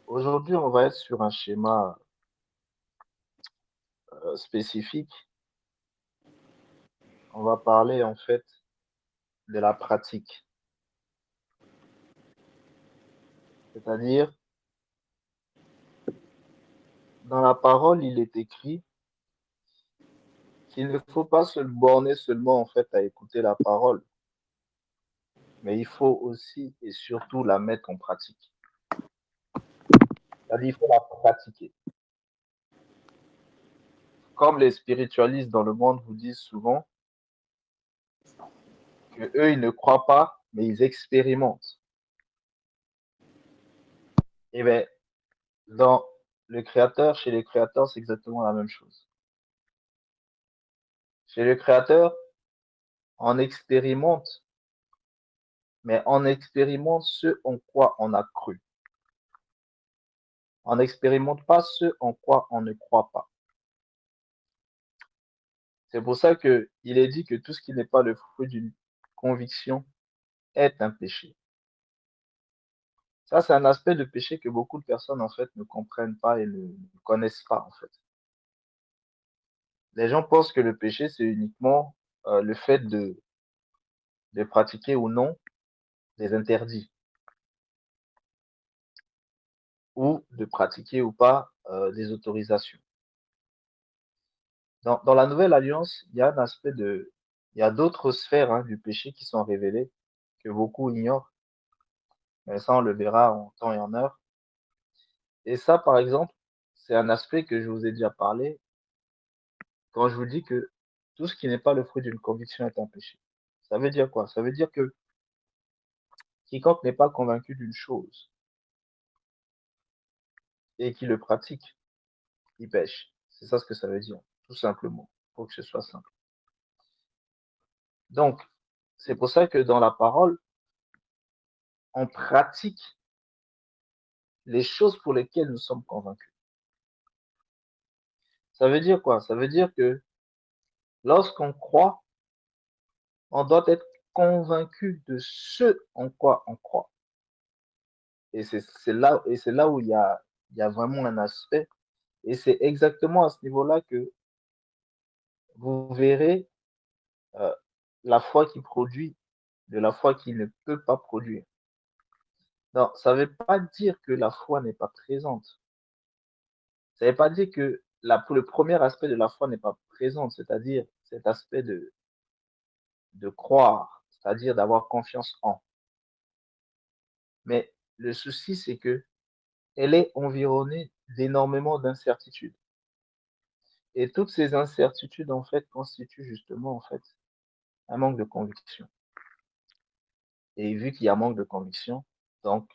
Aujourd'hui, on va être sur un schéma spécifique. On va parler en fait de la pratique. C'est-à-dire, dans la parole, il est écrit qu'il ne faut pas se borner seulement en fait à écouter la parole, mais il faut aussi et surtout la mettre en pratique. C'est-à-dire, il faut la pratiquer. Comme les spiritualistes dans le monde vous disent souvent que eux, ils ne croient pas, mais ils expérimentent. Et bien, dans le créateur, chez les créateurs, c'est exactement la même chose. Chez le créateur, on expérimente, mais on expérimente ce en quoi on a cru. On n'expérimente pas ce en quoi on ne croit pas. C'est pour ça que il est dit que tout ce qui n'est pas le fruit d'une conviction est un péché. Ça, c'est un aspect de péché que beaucoup de personnes, en fait, ne comprennent pas et ne connaissent pas, en fait. Les gens pensent que le péché, c'est uniquement le fait de pratiquer ou non des interdits ou de pratiquer ou pas des autorisations. Dans la nouvelle alliance, il y a un aspect il y a d'autres sphères du péché qui sont révélées que beaucoup ignorent, mais ça on le verra en temps et en heure. Et ça, par exemple, c'est un aspect que je vous ai déjà parlé quand je vous dis que tout ce qui n'est pas le fruit d'une conviction est un péché. Ça veut dire quoi? Ça veut dire que quiconque n'est pas convaincu d'une chose et qui le pratique, il pêche. C'est ça ce que ça veut dire, tout simplement, pour que ce soit simple. Donc, c'est pour ça que dans la parole, on pratique les choses pour lesquelles nous sommes convaincus. Ça veut dire quoi? Ça veut dire que lorsqu'on croit, on doit être convaincu de ce en quoi on croit. Et c'est là où il y a vraiment un aspect. Et c'est exactement à ce niveau-là que vous verrez euh, la foi qui produit de la foi qui ne peut pas produire. Non, ça ne veut pas dire que la foi n'est pas présente. Ça ne veut pas dire que le premier aspect de la foi n'est pas présent, c'est-à-dire cet aspect de croire, c'est-à-dire d'avoir confiance en. Mais le souci, c'est que elle est environnée d'énormément d'incertitudes. Et toutes ces incertitudes, en fait, constituent justement, en fait, un manque de conviction. Et vu qu'il y a manque de conviction, donc,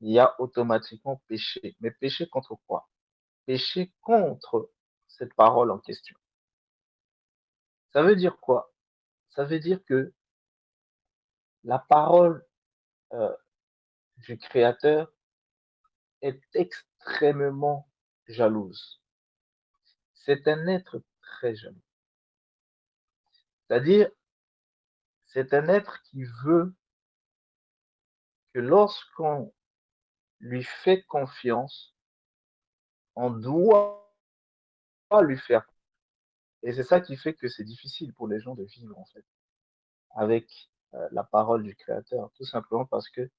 il y a automatiquement péché. Mais péché contre quoi? Péché contre cette parole en question. Ça veut dire quoi? Ça veut dire que la parole euh, du Créateur est extrêmement jalouse. C'est un être très jaloux. C'est-à-dire, c'est un être qui veut que lorsqu'on lui fait confiance, on doit lui faire. Et c'est ça qui fait que c'est difficile pour les gens de vivre, en fait, avec la parole du Créateur, tout simplement parce que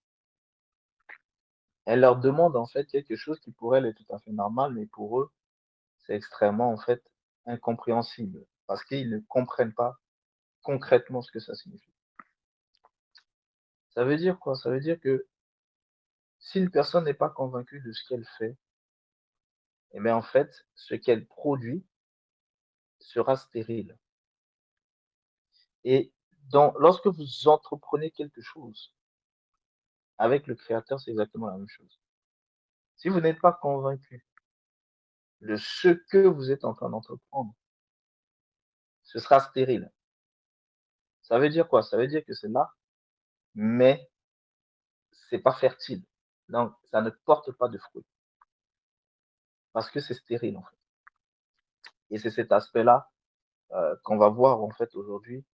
elle leur demande, en fait, quelque chose qui pour elles est tout à fait normal, mais pour eux, c'est extrêmement, en fait, incompréhensible, parce qu'ils ne comprennent pas concrètement ce que ça signifie. Ça veut dire quoi? Ça veut dire que si une personne n'est pas convaincue de ce qu'elle fait, eh bien, en fait, ce qu'elle produit sera stérile. Et lorsque vous entreprenez quelque chose avec le Créateur, c'est exactement la même chose. Si vous n'êtes pas convaincu de ce que vous êtes en train d'entreprendre, ce sera stérile. Ça veut dire quoi? Ça veut dire que c'est là, mais c'est pas fertile. Donc, ça ne porte pas de fruits parce que c'est stérile en fait. Et c'est cet aspect-là qu'on va voir en fait aujourd'hui,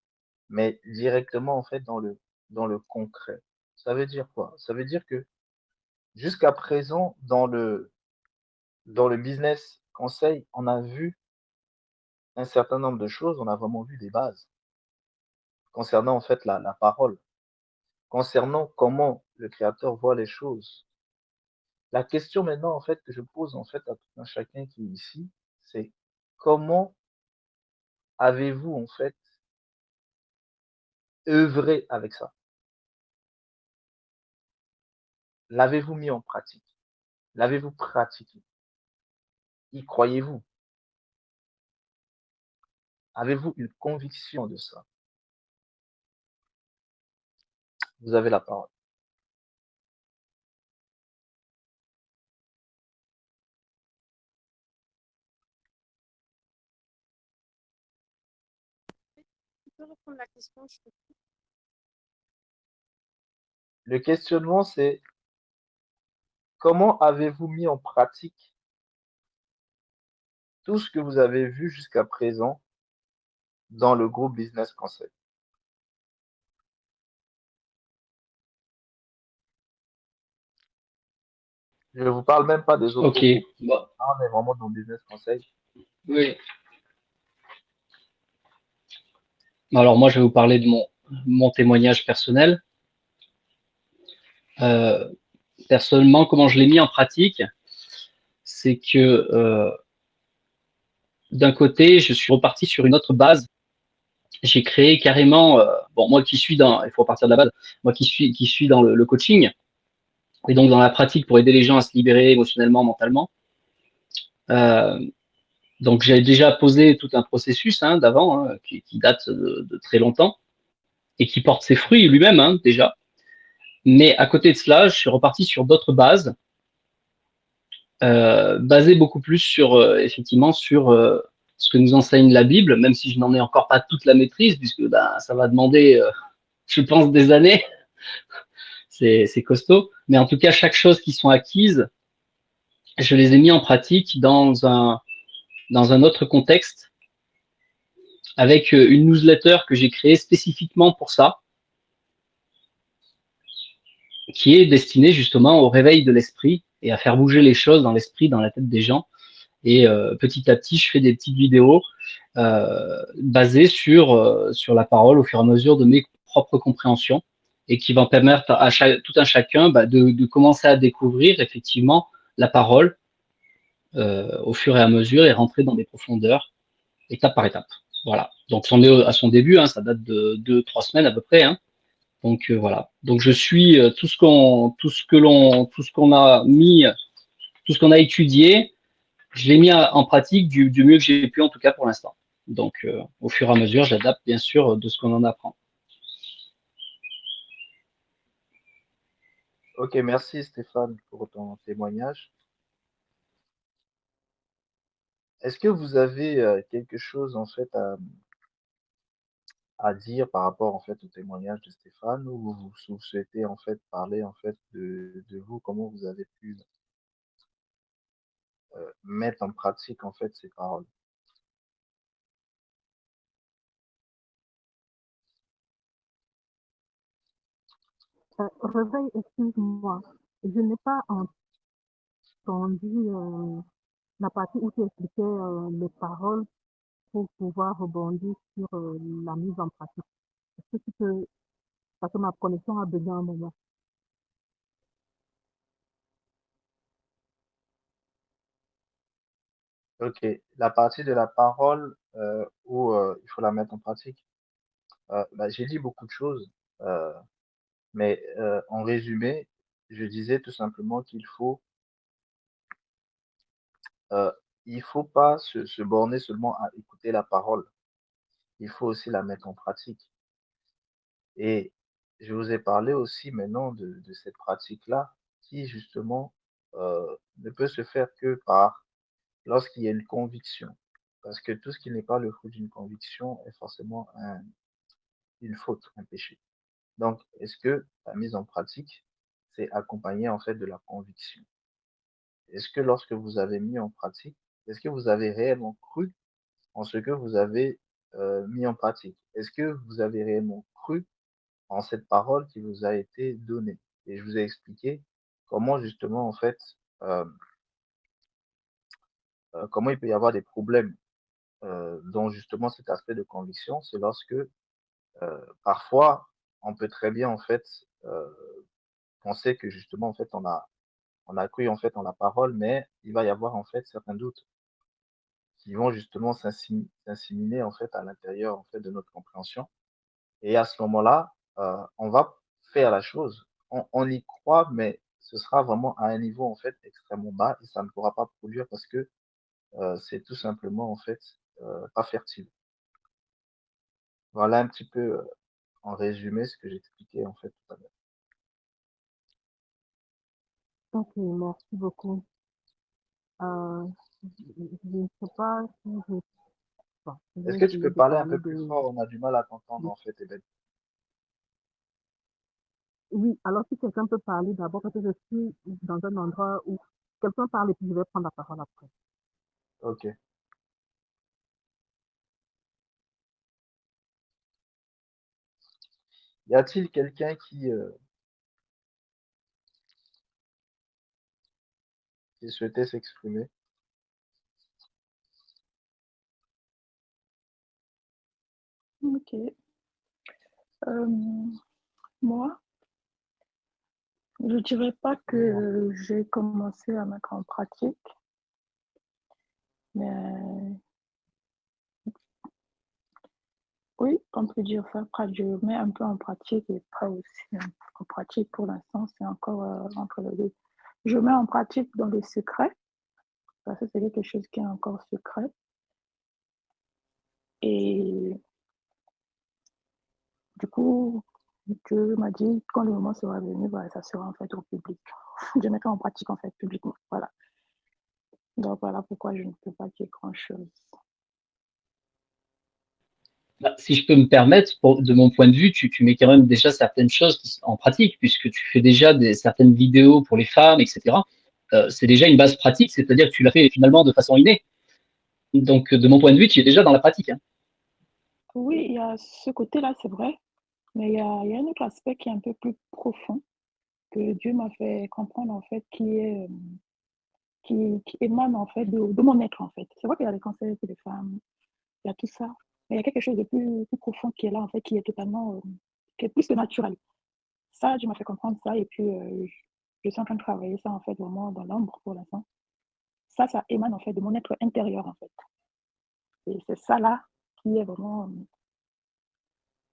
mais directement en fait dans le concret. Ça veut dire quoi? Ça veut dire que Jusqu'à présent, dans le business conseil, on a vu un certain nombre de choses, on a vraiment vu des bases concernant en fait la parole, concernant comment le créateur voit les choses. La question maintenant en fait que je pose en fait à tout un chacun qui est ici, c'est comment avez-vous en fait œuvré avec ça? L'avez-vous mis en pratique? L'avez-vous pratiqué? Y croyez-vous? Avez-vous une conviction de ça? Vous avez la parole. Tu peux reprendre la question, je te prie. Le questionnement, c'est comment avez-vous mis en pratique tout ce que vous avez vu jusqu'à présent dans le groupe Business Conseil? Je ne vous parle même pas des autres Ok, groupes. bon, Ah, on est vraiment dans Business Conseil. oui. Alors moi, je vais vous parler de mon témoignage personnel. Euh, Personnellement, comment je l'ai mis en pratique, c'est que d'un côté, je suis reparti sur une autre base. J'ai créé carrément, bon, moi qui suis il faut repartir de la base, moi qui suis dans le coaching et donc dans la pratique pour aider les gens à se libérer émotionnellement, mentalement. Euh, donc j'ai déjà posé tout un processus d'avant qui date de très longtemps et qui porte ses fruits lui-même déjà. Mais à côté de cela, je suis reparti sur d'autres bases, basées beaucoup plus sur effectivement sur ce que nous enseigne la Bible, même si je n'en ai encore pas toute la maîtrise, puisque ben, ça va demander, je pense, des années. C'est costaud. Mais en tout cas, chaque chose qui sont acquises, je les ai mis en pratique dans un autre contexte, avec une newsletter que j'ai créée spécifiquement pour ça, qui est destinée justement au réveil de l'esprit et à faire bouger les choses dans l'esprit, dans la tête des gens. Et petit à petit, je fais des petites vidéos basées sur la parole au fur et à mesure de mes propres compréhensions et qui vont permettre à tout un chacun de commencer à découvrir effectivement la parole au fur et à mesure et rentrer dans des profondeurs, étape par étape. Voilà. Donc, on est à son début, ça date de 2, 3 semaines à peu près. Donc voilà. Donc je suis tout ce qu'on a mis, tout ce qu'on a étudié, je l'ai mis en pratique du mieux que j'ai pu, en tout cas pour l'instant. Donc, au fur et à mesure, j'adapte bien sûr de ce qu'on en apprend. Ok, merci Stéphane pour ton témoignage. Est-ce que vous avez quelque chose en fait à dire par rapport en fait au témoignage de Stéphane ou vous souhaitez en fait parler en fait de vous, comment vous avez pu mettre en pratique en fait ces paroles? Réveil, excuse-moi. Je n'ai pas entendu la partie où tu expliquais les paroles pour pouvoir rebondir sur la mise en pratique. Est-ce que tu peux, parce que ma connexion a besoin un moment. Ok, la partie de la parole où il faut la mettre en pratique. Bah, j'ai dit beaucoup de choses, euh, mais en résumé, je disais tout simplement euh, il faut pas se borner seulement à écouter la parole, il faut aussi la mettre en pratique. Et je vous ai parlé aussi maintenant de cette pratique-là qui justement ne peut se faire que par lorsqu'il y a une conviction. Parce que tout ce qui n'est pas le fruit d'une conviction est forcément une faute, un péché. Donc, est-ce que la mise en pratique, c'est accompagné en fait de la conviction? Est-ce que lorsque vous avez mis en pratique, est-ce que vous avez réellement cru en ce que vous avez mis en pratique? Est-ce que vous avez réellement cru en cette parole qui vous a été donnée? Et je vous ai expliqué comment justement, en fait, comment il peut y avoir des problèmes dans justement cet aspect de conviction, c'est lorsque parfois on peut très bien en fait penser que justement en fait on a cru en fait en la parole, mais il va y avoir en fait certains doutes qui vont justement s'inséminer en fait à l'intérieur en fait de notre compréhension. Et à ce moment-là, on va faire la chose. On y croit, mais ce sera vraiment à un niveau en fait extrêmement bas et ça ne pourra pas produire parce que c'est tout simplement en fait pas fertile. Voilà un petit peu en résumé ce que j'expliquais en fait tout à l'heure. Ok, merci beaucoup. Euh, je ne sais pas si je, bon, je Est-ce vais que tu essayer peux de parler un parler peu plus fort? On a du mal à t'entendre en fait, Eben. oui, alors si quelqu'un peut parler d'abord, parce que je suis dans un endroit où quelqu'un parle et puis je vais prendre la parole après. Ok. Y a-t-il quelqu'un qui souhaitait s'exprimer? Ok. Moi, je dirais pas que j'ai commencé à mettre en pratique, mais oui, on peut dire ça. Je mets un peu en pratique et pas aussi en pratique pour l'instant, c'est encore entre les deux. Je mets en pratique dans le secret, parce que c'est quelque chose qui est encore secret. Et du coup, Dieu m'a dit, quand le moment sera venu, bah, ça sera en fait au public. Je mettrai en pratique en fait publiquement. Voilà. Donc voilà pourquoi je ne peux pas dire grand-chose. Bah, si je peux me permettre, de mon point de vue, tu mets quand même déjà certaines choses en pratique, puisque tu fais déjà certaines vidéos pour les femmes, etc. C'est déjà une base pratique, c'est-à-dire que tu l'as fait finalement de façon innée. Donc, de mon point de vue, tu es déjà dans la pratique. Hein. Oui, il y a ce côté-là, c'est vrai, mais il y a un autre aspect qui est un peu plus profond, que Dieu m'a fait comprendre, en fait, qui émane, en fait, de mon être, en fait. C'est vrai qu'il y a les cancers des femmes, il y a tout ça, mais il y a quelque chose de plus profond qui est là, en fait, qui est totalement, qui est plus que naturel. Ça, Dieu m'a fait comprendre ça, et puis je suis en train de travailler ça, en fait, vraiment dans l'ombre pour l'instant. Ça émane, en fait, de mon être intérieur, en fait. Et c'est ça, là, qui est vraiment,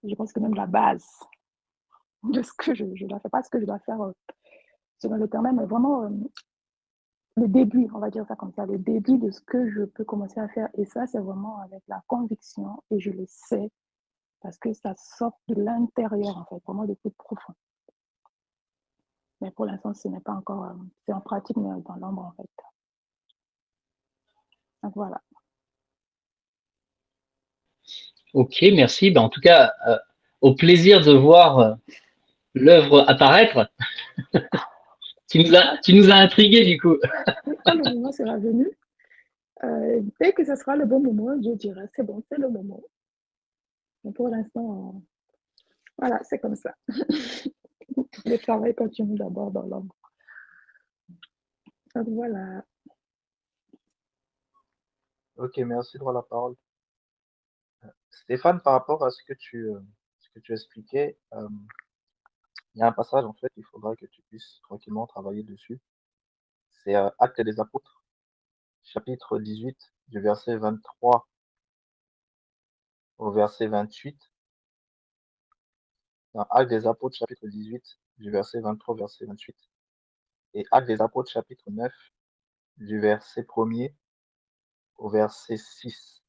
je pense que même la base de ce que je dois faire, pas ce que je dois faire selon le terme, mais vraiment le début, on va dire ça comme ça, le début de ce que je peux commencer à faire. Et ça, c'est vraiment avec la conviction, et je le sais, parce que ça sort de l'intérieur, en fait, vraiment de plus profond. Mais pour l'instant, ce n'est pas encore, c'est en pratique, mais dans l'ombre, en fait. Donc voilà. Ok, merci. Ben, en tout cas, au plaisir de voir l'œuvre apparaître. Tu nous as intrigués du coup. Quand le moment sera venu, dès que ce sera le bon moment, Dieu dira, c'est bon, c'est le moment. Mais pour l'instant, voilà, c'est comme ça. Le travail continue d'abord dans l'ombre. Donc voilà. Ok, merci de la parole. Stéphane, par rapport à ce que tu expliquais, il y a un passage en fait, il faudra que tu puisses tranquillement travailler dessus. C'est Actes des Apôtres, chapitre 18, du verset 23 au verset 28. Dans Actes des Apôtres, chapitre 18, du verset 23 au verset 28. Et Actes des Apôtres, chapitre 9, du verset 1er au verset 6.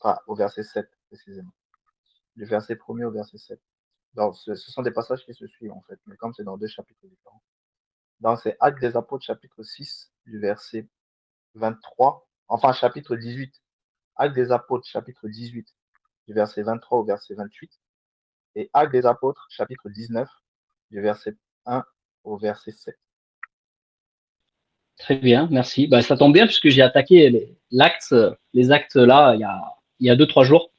Enfin, au verset 7, précisément. Du verset 1er au verset 7. Donc, ce sont des passages qui se suivent, en fait, mais comme c'est dans deux chapitres différents. Donc, c'est Actes des Apôtres, chapitre 6, du verset 23, enfin, chapitre 18. Actes des Apôtres, chapitre 18, du verset 23 au verset 28. Et Actes des Apôtres, chapitre 19, du verset 1 au verset 7. Très bien, merci. Bah, ça tombe bien puisque j'ai attaqué les actes là il y a 2-3 jours.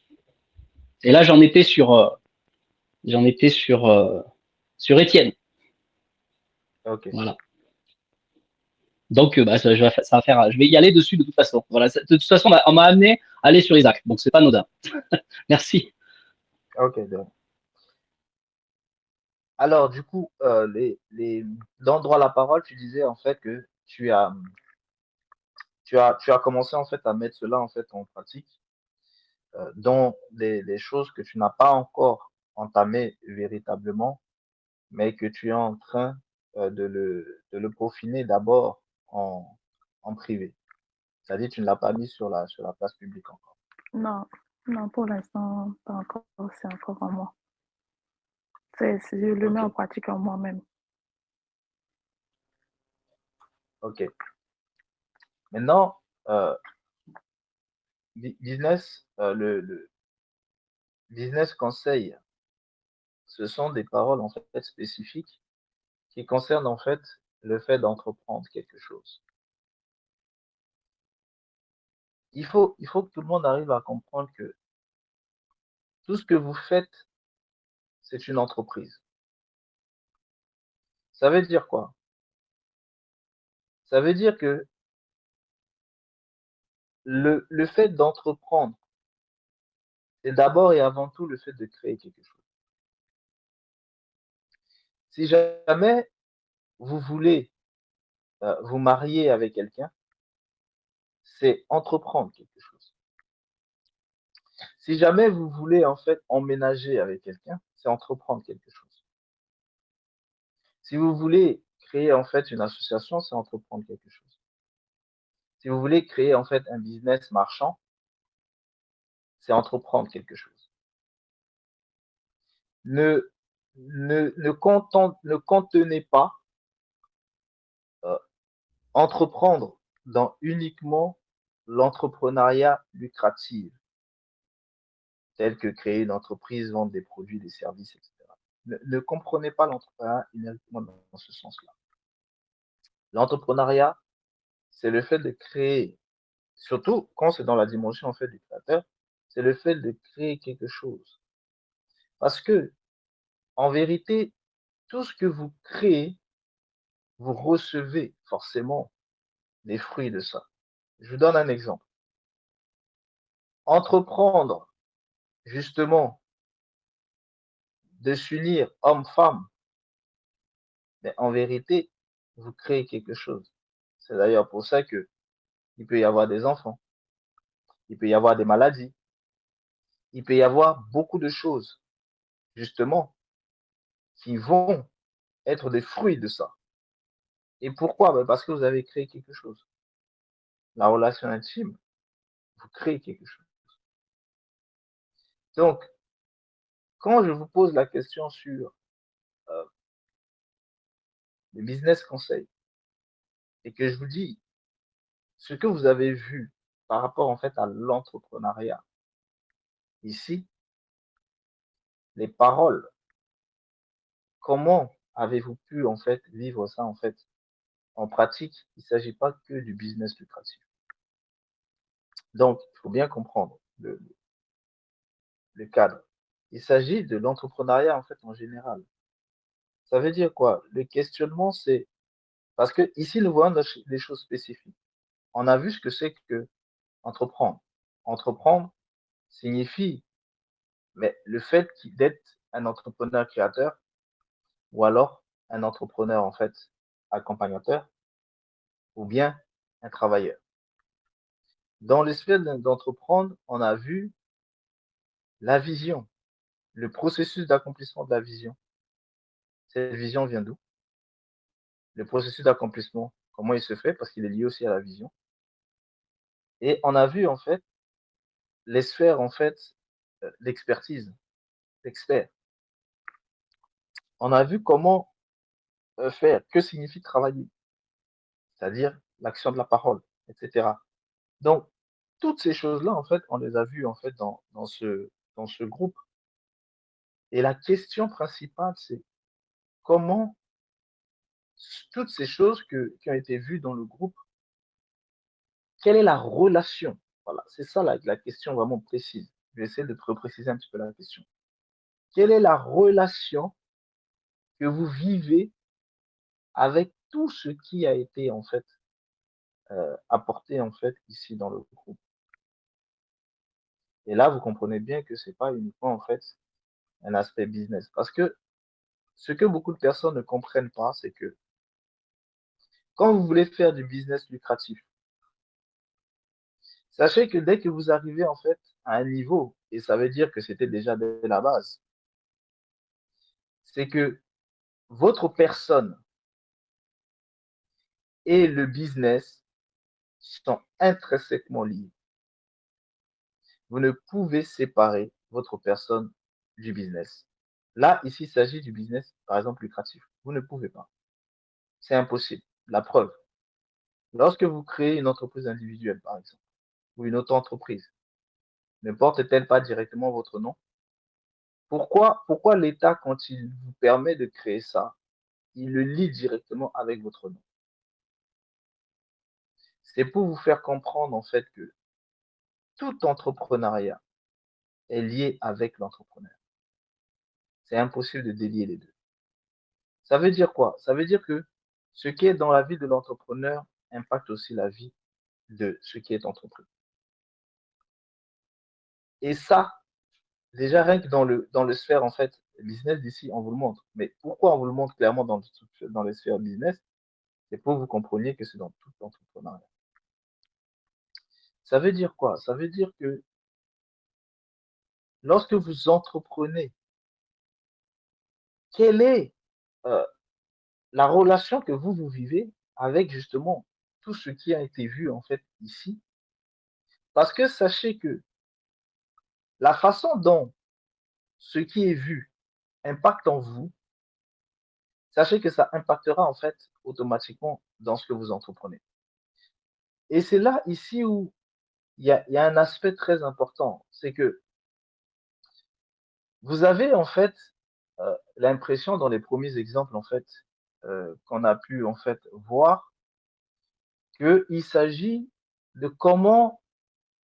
Et là j'en étais sur Étienne. Ok. Voilà. Donc, bah, je vais y aller dessus de toute façon. Voilà, de toute façon, on m'a amené à aller sur Isaac, donc c'est pas anodin. Merci. Ok. Alors, du coup, dans droit à la parole, tu disais en fait que tu as commencé en fait à mettre cela en fait en pratique dans des choses que tu n'as pas encore entamées véritablement, mais que tu es en train de le peaufiner d'abord en privé. C'est-à-dire, tu ne l'as pas mis sur la place publique encore. Non, non, pour l'instant, pas encore. C'est encore en moi. Je le mets en Ok, pratique en moi-même. ok. Maintenant, business, le business conseil, ce sont des paroles en fait spécifiques qui concernent en fait le fait d'entreprendre quelque chose. Il faut que tout le monde arrive à comprendre que tout ce que vous faites, c'est une entreprise. Ça veut dire quoi? Ça veut dire que le fait d'entreprendre, c'est d'abord et avant tout le fait de créer quelque chose. Si jamais vous voulez vous marier avec quelqu'un, c'est entreprendre quelque chose. Si jamais vous voulez en fait emménager avec quelqu'un, c'est entreprendre quelque chose. Si vous voulez créer en fait une association, c'est entreprendre quelque chose. Si vous voulez créer en fait un business marchand, c'est entreprendre quelque chose. Ne, ne contenez pas euh, entreprendre dans uniquement l'entrepreneuriat lucratif, tel que créer une entreprise, vendre des produits, des services, etc. Ne comprenez pas l'entrepreneuriat uniquement dans ce sens-là. L'entrepreneuriat, c'est le fait de créer, surtout quand c'est dans la dimension en fait du créateur, c'est le fait de créer quelque chose. Parce que, en vérité, tout ce que vous créez, vous recevez forcément les fruits de ça. Je vous donne un exemple. Entreprendre, justement, de s'unir homme-femme, mais en vérité, vous créez quelque chose. C'est d'ailleurs pour ça que il peut y avoir des enfants, il peut y avoir des maladies, il peut y avoir beaucoup de choses, justement, qui vont être des fruits de ça. Et pourquoi? Ben parce que vous avez créé quelque chose. La relation intime, vous créez quelque chose. Donc, quand je vous pose la question sur euh, le business conseil et que je vous dis ce que vous avez vu par rapport en fait à l'entrepreneuriat ici, les paroles, comment avez-vous pu en fait vivre ça en fait en pratique? Il ne s'agit pas que du business lucratif. Donc, il faut bien comprendre le cadre. Il s'agit de l'entrepreneuriat en fait en général. Ça veut dire quoi? Le questionnement, c'est parce que ici nous voyons des choses spécifiques. On a vu ce que c'est que entreprendre. Entreprendre signifie, mais le fait d'être un entrepreneur créateur ou alors un entrepreneur en fait accompagnateur ou bien un travailleur. Dans l'esprit d'entreprendre, on a vu la vision, le processus d'accomplissement de la vision. Cette vision vient d'où? Le processus d'accomplissement, comment il se fait? Parce qu'il est lié aussi à la vision. Et on a vu en fait les sphères en fait d'expertise, d'expert. On a vu comment faire, que signifie travailler, c'est-à-dire l'action de la parole, etc. Donc, toutes ces choses-là, en fait, on les a vues en fait dans ce groupe. Et la question principale, c'est comment toutes ces choses qui ont été vues dans le groupe, quelle est la relation? Voilà, c'est ça la question vraiment précise. Je vais essayer de préciser un petit peu la question. Quelle est la relation que vous vivez avec tout ce qui a été en fait apporté en fait ici dans le groupe. Et là, vous comprenez bien que c'est pas uniquement en fait un aspect business. Parce que ce que beaucoup de personnes ne comprennent pas, c'est que quand vous voulez faire du business lucratif, sachez que dès que vous arrivez en fait à un niveau, et ça veut dire que c'était déjà dès la base, c'est que votre personne et le business sont intrinsèquement liés. Vous ne pouvez séparer votre personne du business. Là, ici, il s'agit du business, par exemple, lucratif. Vous ne pouvez pas. C'est impossible. La preuve. Lorsque vous créez une entreprise individuelle, par exemple, ou une auto-entreprise, ne porte-t-elle pas directement votre nom? Pourquoi l'État, quand il vous permet de créer ça, il le lie directement avec votre nom? C'est pour vous faire comprendre, en fait, que tout entrepreneuriat est lié avec l'entrepreneur. C'est impossible de délier les deux. Ça veut dire quoi? Ça veut dire que ce qui est dans la vie de l'entrepreneur impacte aussi la vie de ce qui est entrepris. Et ça, déjà rien que dans le sphère en fait business d'ici, on vous le montre. Mais pourquoi on vous le montre clairement dans les sphères business? C'est pour que vous compreniez que c'est dans tout l'entrepreneuriat. Ça veut dire quoi? Ça veut dire que lorsque vous entreprenez, quelle est euh, la relation que vous vivez avec justement tout ce qui a été vu en fait ici? Parce que sachez que la façon dont ce qui est vu impacte en vous, sachez que ça impactera en fait automatiquement dans ce que vous entreprenez. Et c'est là ici où il y a un aspect très important, c'est que vous avez en fait l'impression dans les premiers exemples en fait qu'on a pu en fait voir qu'il s'agit de comment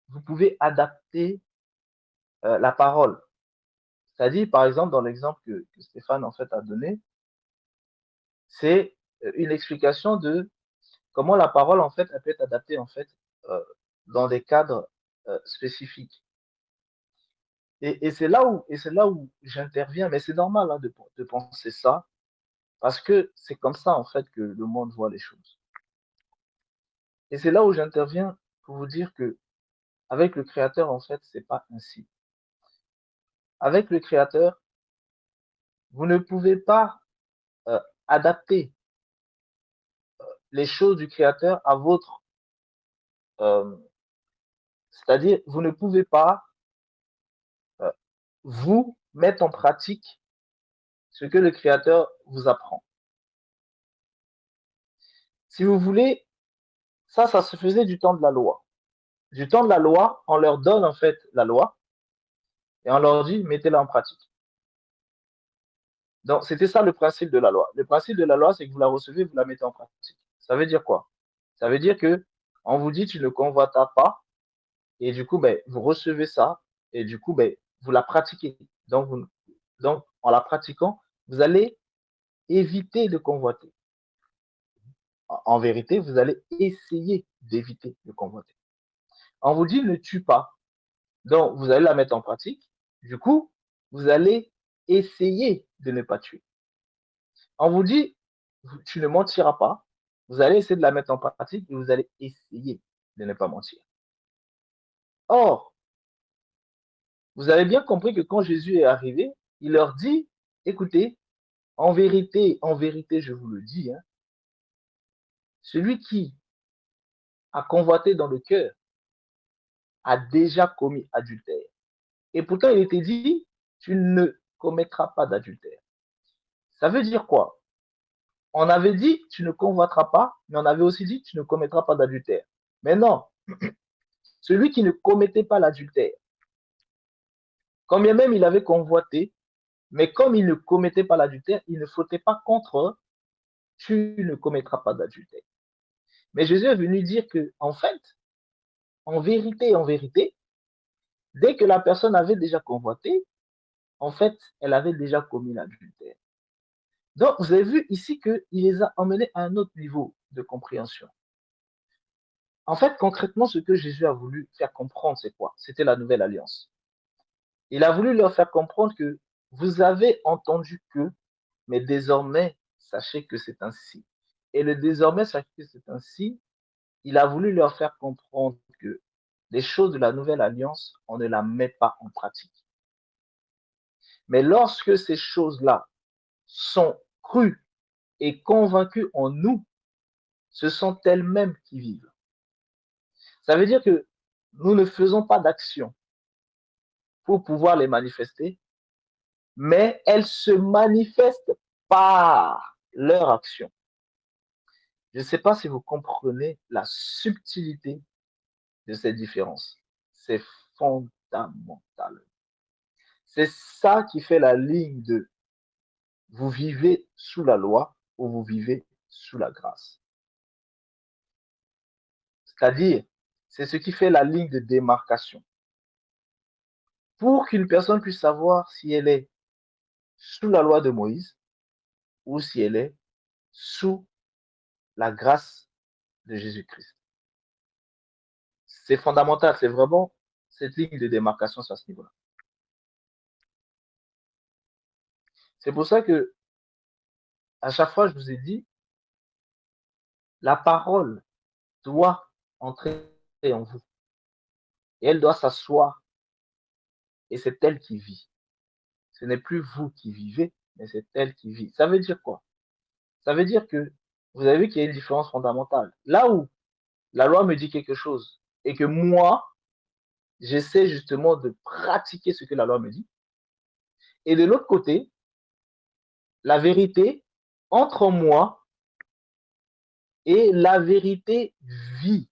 vous pouvez adapter la parole. C'est-à-dire, par exemple, dans l'exemple que Stéphane en fait a donné, c'est une explication de comment la parole en fait elle peut être adaptée en fait dans des cadres spécifiques. Et c'est là où j'interviens, mais c'est normal hein, de penser ça, parce que c'est comme ça en fait que le monde voit les choses. Et c'est là où j'interviens pour vous dire que avec le créateur en fait c'est pas ainsi. Avec le créateur, vous ne pouvez pas euh, adapter les choses du créateur à votre, euh, c'est-à-dire vous ne pouvez pas euh, vous mettre en pratique ce que le créateur vous apprend. Si vous voulez, ça se faisait du temps de la loi. Du temps de la loi, on leur donne en fait la loi et on leur dit mettez-la en pratique. Donc c'était ça le principe de la loi. Le principe de la loi, c'est que vous la recevez, vous la mettez en pratique. Ça veut dire quoi? Ça veut dire que on vous dit tu ne convoitas pas et du coup ben, vous recevez ça et du coup ben, vous la pratiquez. Donc en la pratiquant, vous allez éviter de convoiter. En vérité, vous allez essayer d'éviter de convoiter. On vous dit ne tue pas. Donc, vous allez la mettre en pratique. Du coup, vous allez essayer de ne pas tuer. On vous dit tu ne mentiras pas. Vous allez essayer de la mettre en pratique et vous allez essayer de ne pas mentir. Or, vous avez bien compris que quand Jésus est arrivé, il leur dit, écoutez, en vérité, je vous le dis, hein, celui qui a convoité dans le cœur a déjà commis adultère. Et pourtant, il était dit, tu ne commettras pas d'adultère. Ça veut dire quoi? On avait dit, tu ne convoiteras pas, mais on avait aussi dit, tu ne commettras pas d'adultère. Mais non, celui qui ne commettait pas l'adultère, quand bien même il avait convoité, mais comme il ne commettait pas l'adultère, il ne fautait pas contre, tu ne commettras pas d'adultère. Mais Jésus est venu dire que, en fait, en vérité, dès que la personne avait déjà convoité, en fait, elle avait déjà commis l'adultère. Donc, vous avez vu ici qu'il les a emmenés à un autre niveau de compréhension. En fait, concrètement, ce que Jésus a voulu faire comprendre, c'est quoi? C'était la nouvelle alliance. Il a voulu leur faire comprendre que vous avez entendu que, mais désormais, sachez que c'est ainsi. Et le désormais, sachez que c'est ainsi, il a voulu leur faire comprendre que les choses de la nouvelle alliance, on ne la met pas en pratique. Mais lorsque ces choses-là sont crues et convaincues en nous, ce sont elles-mêmes qui vivent. Ça veut dire que nous ne faisons pas d'action pour pouvoir les manifester, mais elles se manifestent par leur action. Je ne sais pas si vous comprenez la subtilité de cette différence. C'est fondamental. C'est ça qui fait la ligne de vous vivez sous la loi ou vous vivez sous la grâce. C'est-à-dire, c'est ce qui fait la ligne de démarcation. Pour qu'une personne puisse savoir si elle est sous la loi de Moïse ou si elle est sous la grâce de Jésus-Christ. C'est fondamental, c'est vraiment cette ligne de démarcation à ce niveau-là. C'est pour ça que à chaque fois, je vous ai dit, la parole doit entrer en vous et elle doit s'asseoir et c'est elle qui vit. Ce n'est plus vous qui vivez, mais c'est elle qui vit. Ça veut dire quoi? Ça veut dire que vous avez vu qu'il y a une différence fondamentale. Là où la loi me dit quelque chose et que moi, j'essaie justement de pratiquer ce que la loi me dit, et de l'autre côté, la vérité entre en moi et la vérité vit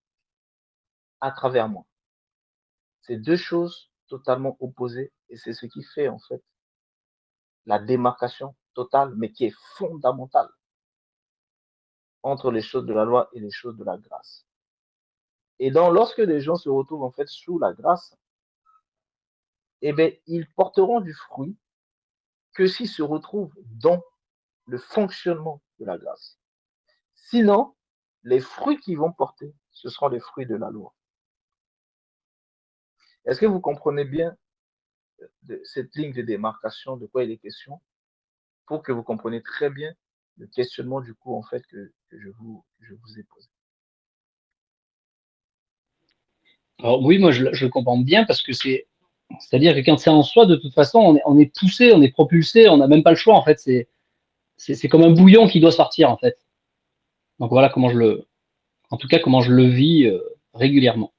à travers moi. C'est deux choses totalement opposées et c'est ce qui fait en fait la démarcation totale, mais qui est fondamentale entre les choses de la loi et les choses de la grâce. Et donc, lorsque les gens se retrouvent en fait sous la grâce, eh bien, ils porteront du fruit que s'ils se retrouvent dans le fonctionnement de la grâce. Sinon, les fruits qu'ils vont porter, ce seront les fruits de la loi. Est-ce que vous comprenez bien cette ligne de démarcation, de quoi il est question, pour que vous compreniez très bien le questionnement du coup en fait que je vous ai posé. Alors oui, moi je le comprends bien parce que c'est-à-dire que quand c'est en soi, de toute façon, on est poussé, on est propulsé, on n'a même pas le choix en fait. C'est comme un bouillon qui doit sortir en fait. Donc voilà en tout cas comment je le vis régulièrement.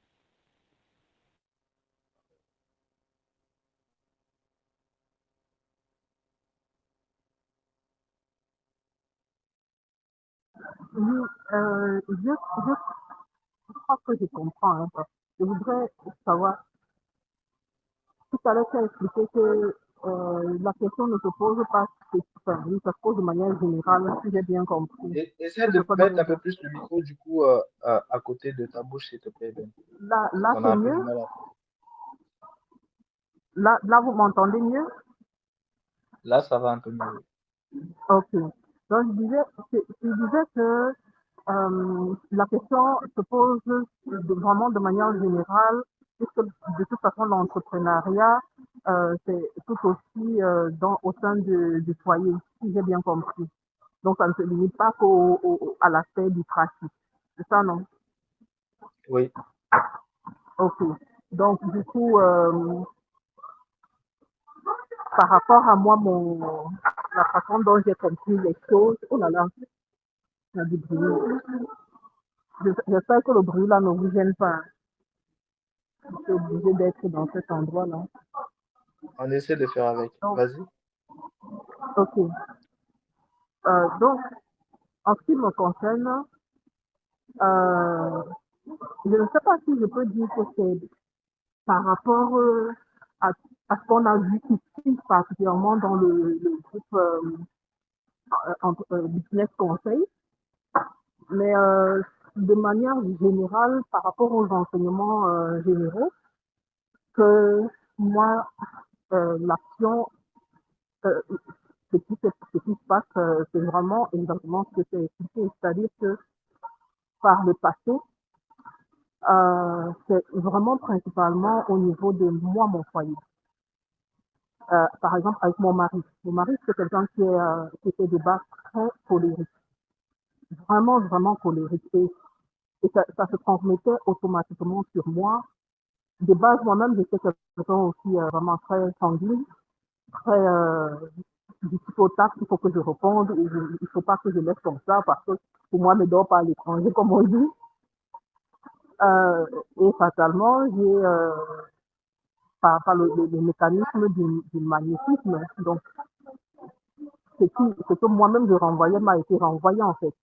Oui, je crois que je comprends. Hein, je voudrais savoir, tout à l'heure, tu as expliqué que la question ne se pose pas, enfin, oui, ça se pose de manière générale, si j'ai bien compris. Essaie Que ce de soit dans mettre les un peu plus le micro du coup à côté de ta bouche s'il te plaît Ben. Parce là qu'on a c'est un peu du mieux. mal à... Là, vous m'entendez mieux? Là ça va un peu mieux. Ok. Donc, je disais que la question se pose vraiment de manière générale, puisque de toute façon, l'entrepreneuriat, c'est tout aussi au sein du foyer, si j'ai bien compris. Donc, ça ne se limite pas à l'aspect du pratique. C'est ça, non? Oui, Ok. Donc, du coup, par rapport à moi, la façon dont j'ai compris les choses, oh là là, il y a du bruit. J'espère que le bruit là ne vous gêne pas. Je suis obligé d'être dans cet endroit-là. on essaie de faire avec. Donc, Vas-y. ok. Donc, en ce qui me concerne, euh, je ne sais pas si je peux dire que c'est par rapport à, à ce qu'on a vu ici, particulièrement dans le groupe Business Conseil, mais de manière générale, par rapport aux enseignements généraux, que moi, l'action, euh, ce qui se passe, c'est vraiment exactement ce que tu as expliqué, c'est-à-dire que par le passé, c'est vraiment principalement au niveau de moi, mon foyer. Par exemple, avec mon mari. Mon mari, c'est quelqu'un qui était de base très colérique, vraiment, vraiment colérique. Et ça se transmettait automatiquement sur moi. De base, moi-même, j'étais quelqu'un aussi vraiment très sanguine, très du type au tact, il faut que je réponde, il ne faut pas que je laisse comme ça parce que pour moi, ne dors pas à l'étranger, comme on dit. Et fatalement, j'ai par le mécanisme du magnétisme. Donc, ce que moi-même je renvoyais m'a été renvoyé en fait.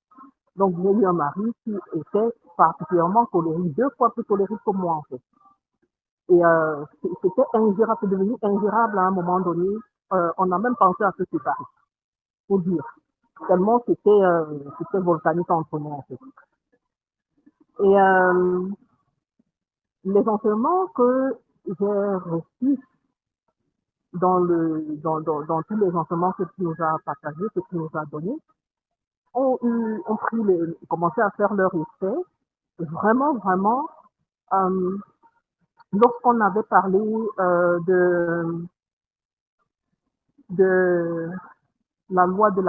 Donc, j'ai eu un mari qui était particulièrement colérique, 2 fois plus colérique que moi en fait. Et c'était ingérable, c'est devenu ingérable à un moment donné. On a même pensé à se séparer, pour dire. Tellement c'était volcanique entre nous en fait. Et les enseignements que j'ai reçus dans tous les enseignements que tu nous as partagés, que tu nous as donnés, ont commencé à faire leur effet. Vraiment, vraiment, lorsqu'on avait parlé de la loi de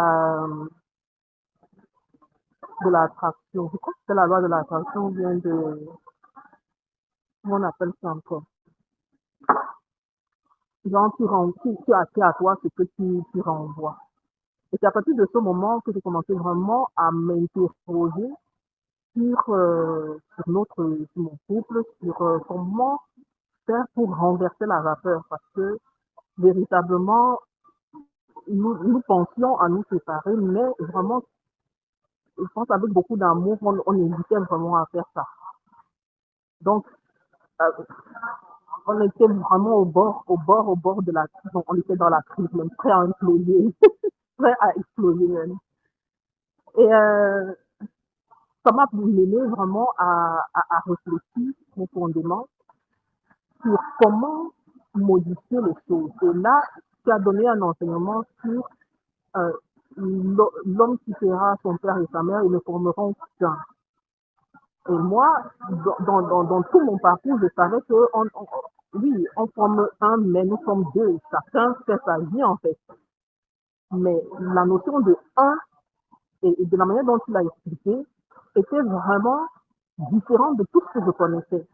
l'attraction, je crois que c'est la loi de l'attraction vient de, comment on appelle ça encore? Genre, tu attires à toi ce que tu renvoies. Et c'est à partir de ce moment que j'ai commencé vraiment à m'interroger sur mon couple, sur comment faire pour renverser la vapeur. Parce que véritablement, nous pensions à nous séparer, mais vraiment, je pense avec beaucoup d'amour, on hésitait vraiment à faire ça. Donc, euh, on était vraiment au bord de la crise. On était dans la crise, même prêt à imploser, prêt à exploser même. Et ça m'a mené vraiment à réfléchir profondément sur comment modifier les choses. Et là, tu as donné un enseignement sur euh, l'homme quittera son père et sa mère, ils ne formeront qu'un. Et moi, dans tout mon parcours, je savais que oui, on forme un, mais nous sommes 2. Chacun fait sa vie en fait. Mais la notion de un et de la manière dont tu l'as expliqué était vraiment différente de tout ce que je connaissais.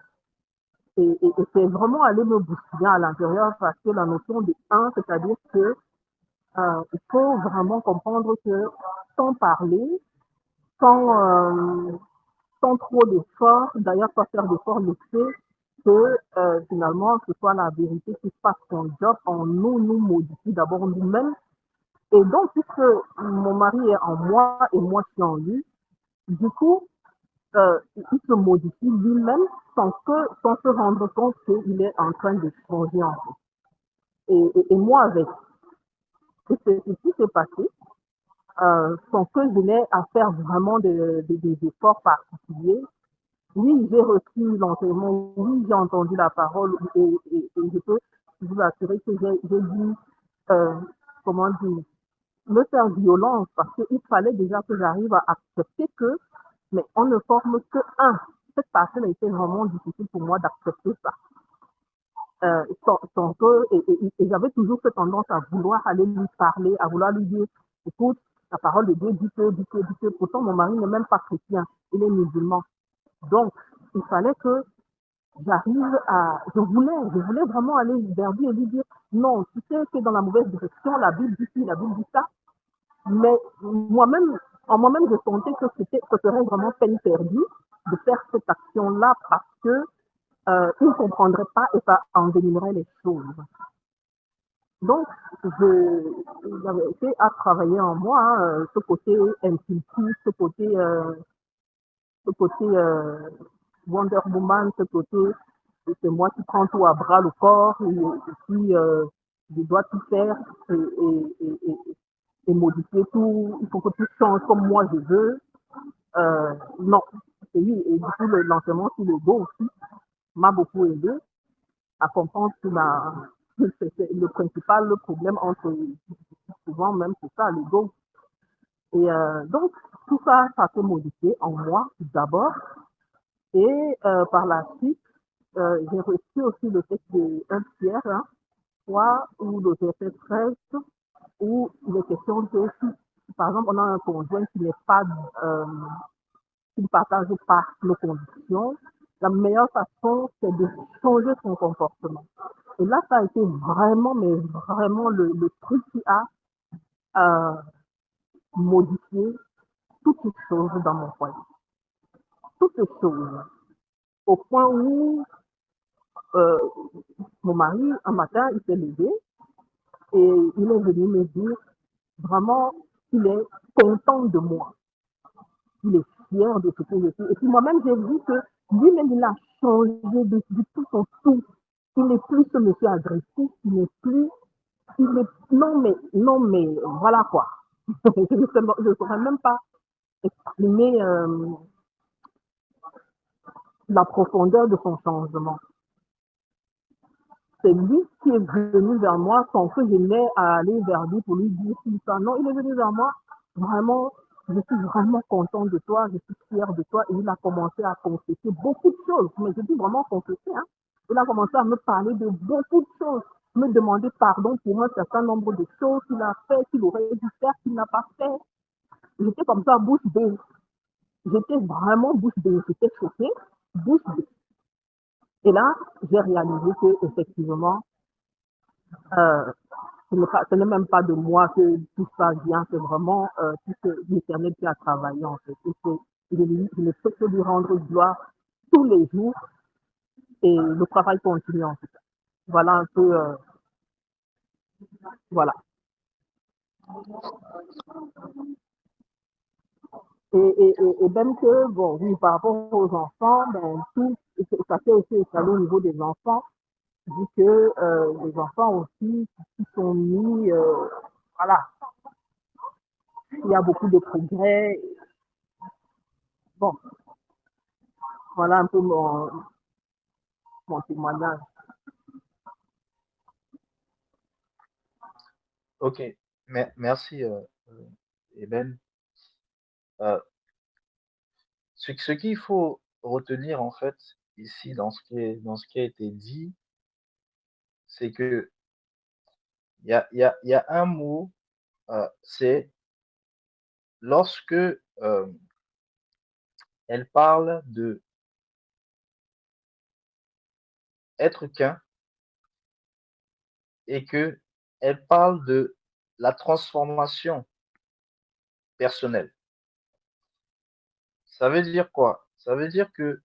Et c'est vraiment aller me bousculer à l'intérieur parce que la notion de un, c'est-à-dire que il faut vraiment comprendre que sans parler, sans, sans trop d'efforts, d'ailleurs pas faire d'efforts, le fait que finalement ce soit la vérité qui fasse son job en nous modifie d'abord nous-mêmes. Et donc, puisque mon mari est en moi et moi je suis en lui, du coup, il se modifie lui-même sans se rendre compte qu'il est en train de changer en fait. Et moi avec. Et c'est ce qui s'est passé sans que je n'ai à faire vraiment des efforts particuliers. Oui, j'ai reçu l'enseignement, oui, j'ai entendu la parole et je peux vous assurer que j'ai dû, comment dire, me faire violence parce qu'il fallait déjà que j'arrive à accepter que, mais on ne forme que un. Cette partie a été vraiment difficile pour moi d'accepter ça. Sans que, et j'avais toujours cette tendance à vouloir aller lui parler, à vouloir lui dire, écoute, la parole de Dieu dit que, pourtant mon mari n'est même pas chrétien, il est musulman. Donc, il fallait que je voulais vraiment aller vers lui et lui dire, non, tu sais que dans la mauvaise direction, la Bible dit ci, la Bible dit ça, mais moi-même, en moi-même, je sentais que ce serait vraiment peine perdue de faire cette action-là parce que il ne comprendrait pas et ça envenimerait les choses. Donc, j'avais été à travailler en moi, hein, ce côté impulsif, ce côté Wonder Woman, ce côté c'est moi qui prends tout à bras le corps et puis je dois tout faire et modifier tout. Il faut que tout change comme moi je veux. Non, c'est oui. Et du coup, l'enseignement sur l'ego aussi m'a beaucoup aidé à comprendre que c'est le principal problème entre souvent même c'est ça, l'ego. Et donc, tout ça, ça s'est modifié en moi d'abord. Et par la suite, j'ai reçu aussi le texte de 1 Pierre, hein, 3, ou le verset 13, où il est question que si, par exemple, on a un conjoint qui n'est pas, qui ne partage pas nos conditions, la meilleure façon, c'est de changer son comportement. Et là, ça a été vraiment, mais vraiment le truc qui a euh, modifié toutes les choses dans mon foyer. Toutes les choses. Au point où euh, mon mari, un matin, il s'est levé et il est venu me dire vraiment qu'il est content de moi. Il est fier de ce que je suis. Et puis moi-même, j'ai vu que lui-même, il a changé de tout son tout. Il n'est plus ce monsieur agressif, il n'est plus, il est, non, mais, voilà quoi. Je ne saurais même pas exprimer la profondeur de son changement. C'est lui qui est venu vers moi sans que je n'ai à aller vers lui pour lui dire tout ça. Non, il est venu vers moi, vraiment, je suis vraiment content de toi, je suis fier de toi. Et il a commencé à confesser beaucoup de choses, mais je dis vraiment confesser. Hein. Il a commencé à me parler de beaucoup de choses, me demander pardon pour un certain nombre de choses qu'il a fait, qu'il aurait dû faire, qu'il n'a pas fait. J'étais comme ça, bouche bée. J'étais vraiment bouche bée. J'étais choquée, bouche bée. Et là, j'ai réalisé que effectivement, euh, ce n'est même pas de moi que tout ça vient, c'est vraiment tout ce l'Éternel qui a travaillé en fait. Et je ne peux que lui rendre gloire tous les jours et le travail continue en tout cas. Voilà un peu, voilà. Et même que, bon, oui, par rapport aux enfants, ben, tout, ça s'est aussi étalé au niveau des enfants, vu que les enfants aussi qui sont mis, voilà, il y a beaucoup de progrès. Bon, voilà un peu mon témoignage. Ok, merci, Eben. Euh, ce qu'il faut retenir en fait ici dans ce qui a été dit, c'est que il y a un mot, c'est lorsque elle parle de être qu'un et que elle parle de la transformation personnelle. Ça veut dire quoi? Ça veut dire que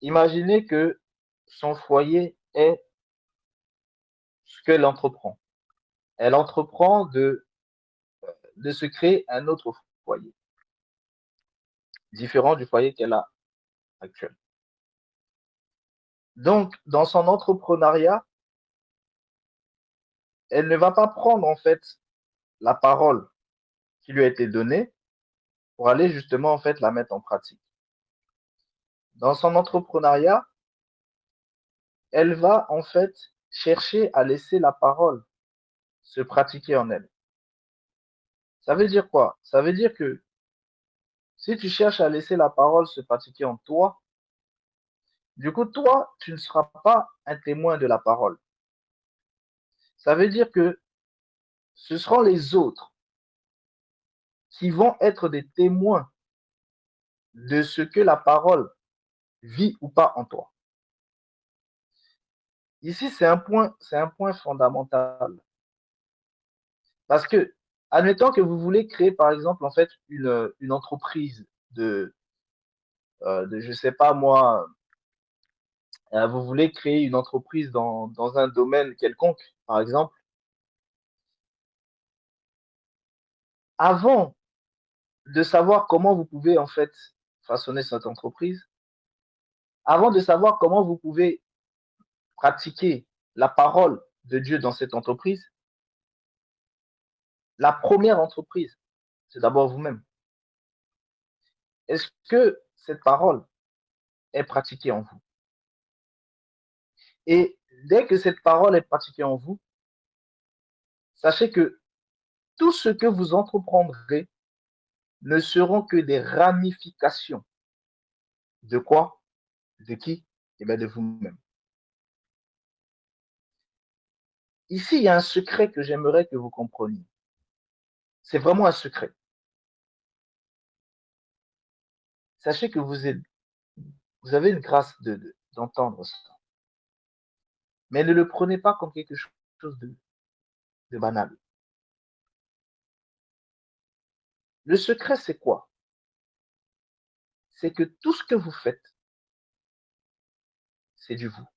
imaginez que son foyer est ce qu'elle entreprend. Elle entreprend de se créer un autre foyer, différent du foyer qu'elle a actuel. Donc, dans son entrepreneuriat, elle ne va pas prendre en fait la parole qui lui a été donnée pour aller justement en fait la mettre en pratique. Dans son entrepreneuriat, elle va en fait chercher à laisser la parole se pratiquer en elle. Ça veut dire quoi? Ça veut dire que si tu cherches à laisser la parole se pratiquer en toi, du coup, toi, tu ne seras pas un témoin de la parole. Ça veut dire que ce seront les autres qui vont être des témoins de ce que la parole vit ou pas en toi. Ici, c'est un point fondamental. Parce que, admettons que vous voulez créer, par exemple, en fait, une entreprise je sais pas moi, vous voulez créer une entreprise dans un domaine quelconque, par exemple. Avant de savoir comment vous pouvez, en fait, façonner cette entreprise, avant de savoir comment vous pouvez pratiquer la parole de Dieu dans cette entreprise, la première entreprise, c'est d'abord vous-même. Est-ce que cette parole est pratiquée en vous? Et dès que cette parole est pratiquée en vous, Sachez que tout ce que vous entreprendrez ne seront que des ramifications. De quoi? De qui? Eh bien, de vous-même. Ici, il y a un secret que j'aimerais que vous compreniez. C'est vraiment un secret. Sachez que vous avez une grâce d'entendre ça. Mais ne le prenez pas comme quelque chose de banal. Le secret, c'est quoi? C'est que tout ce que vous faites, c'est du vous.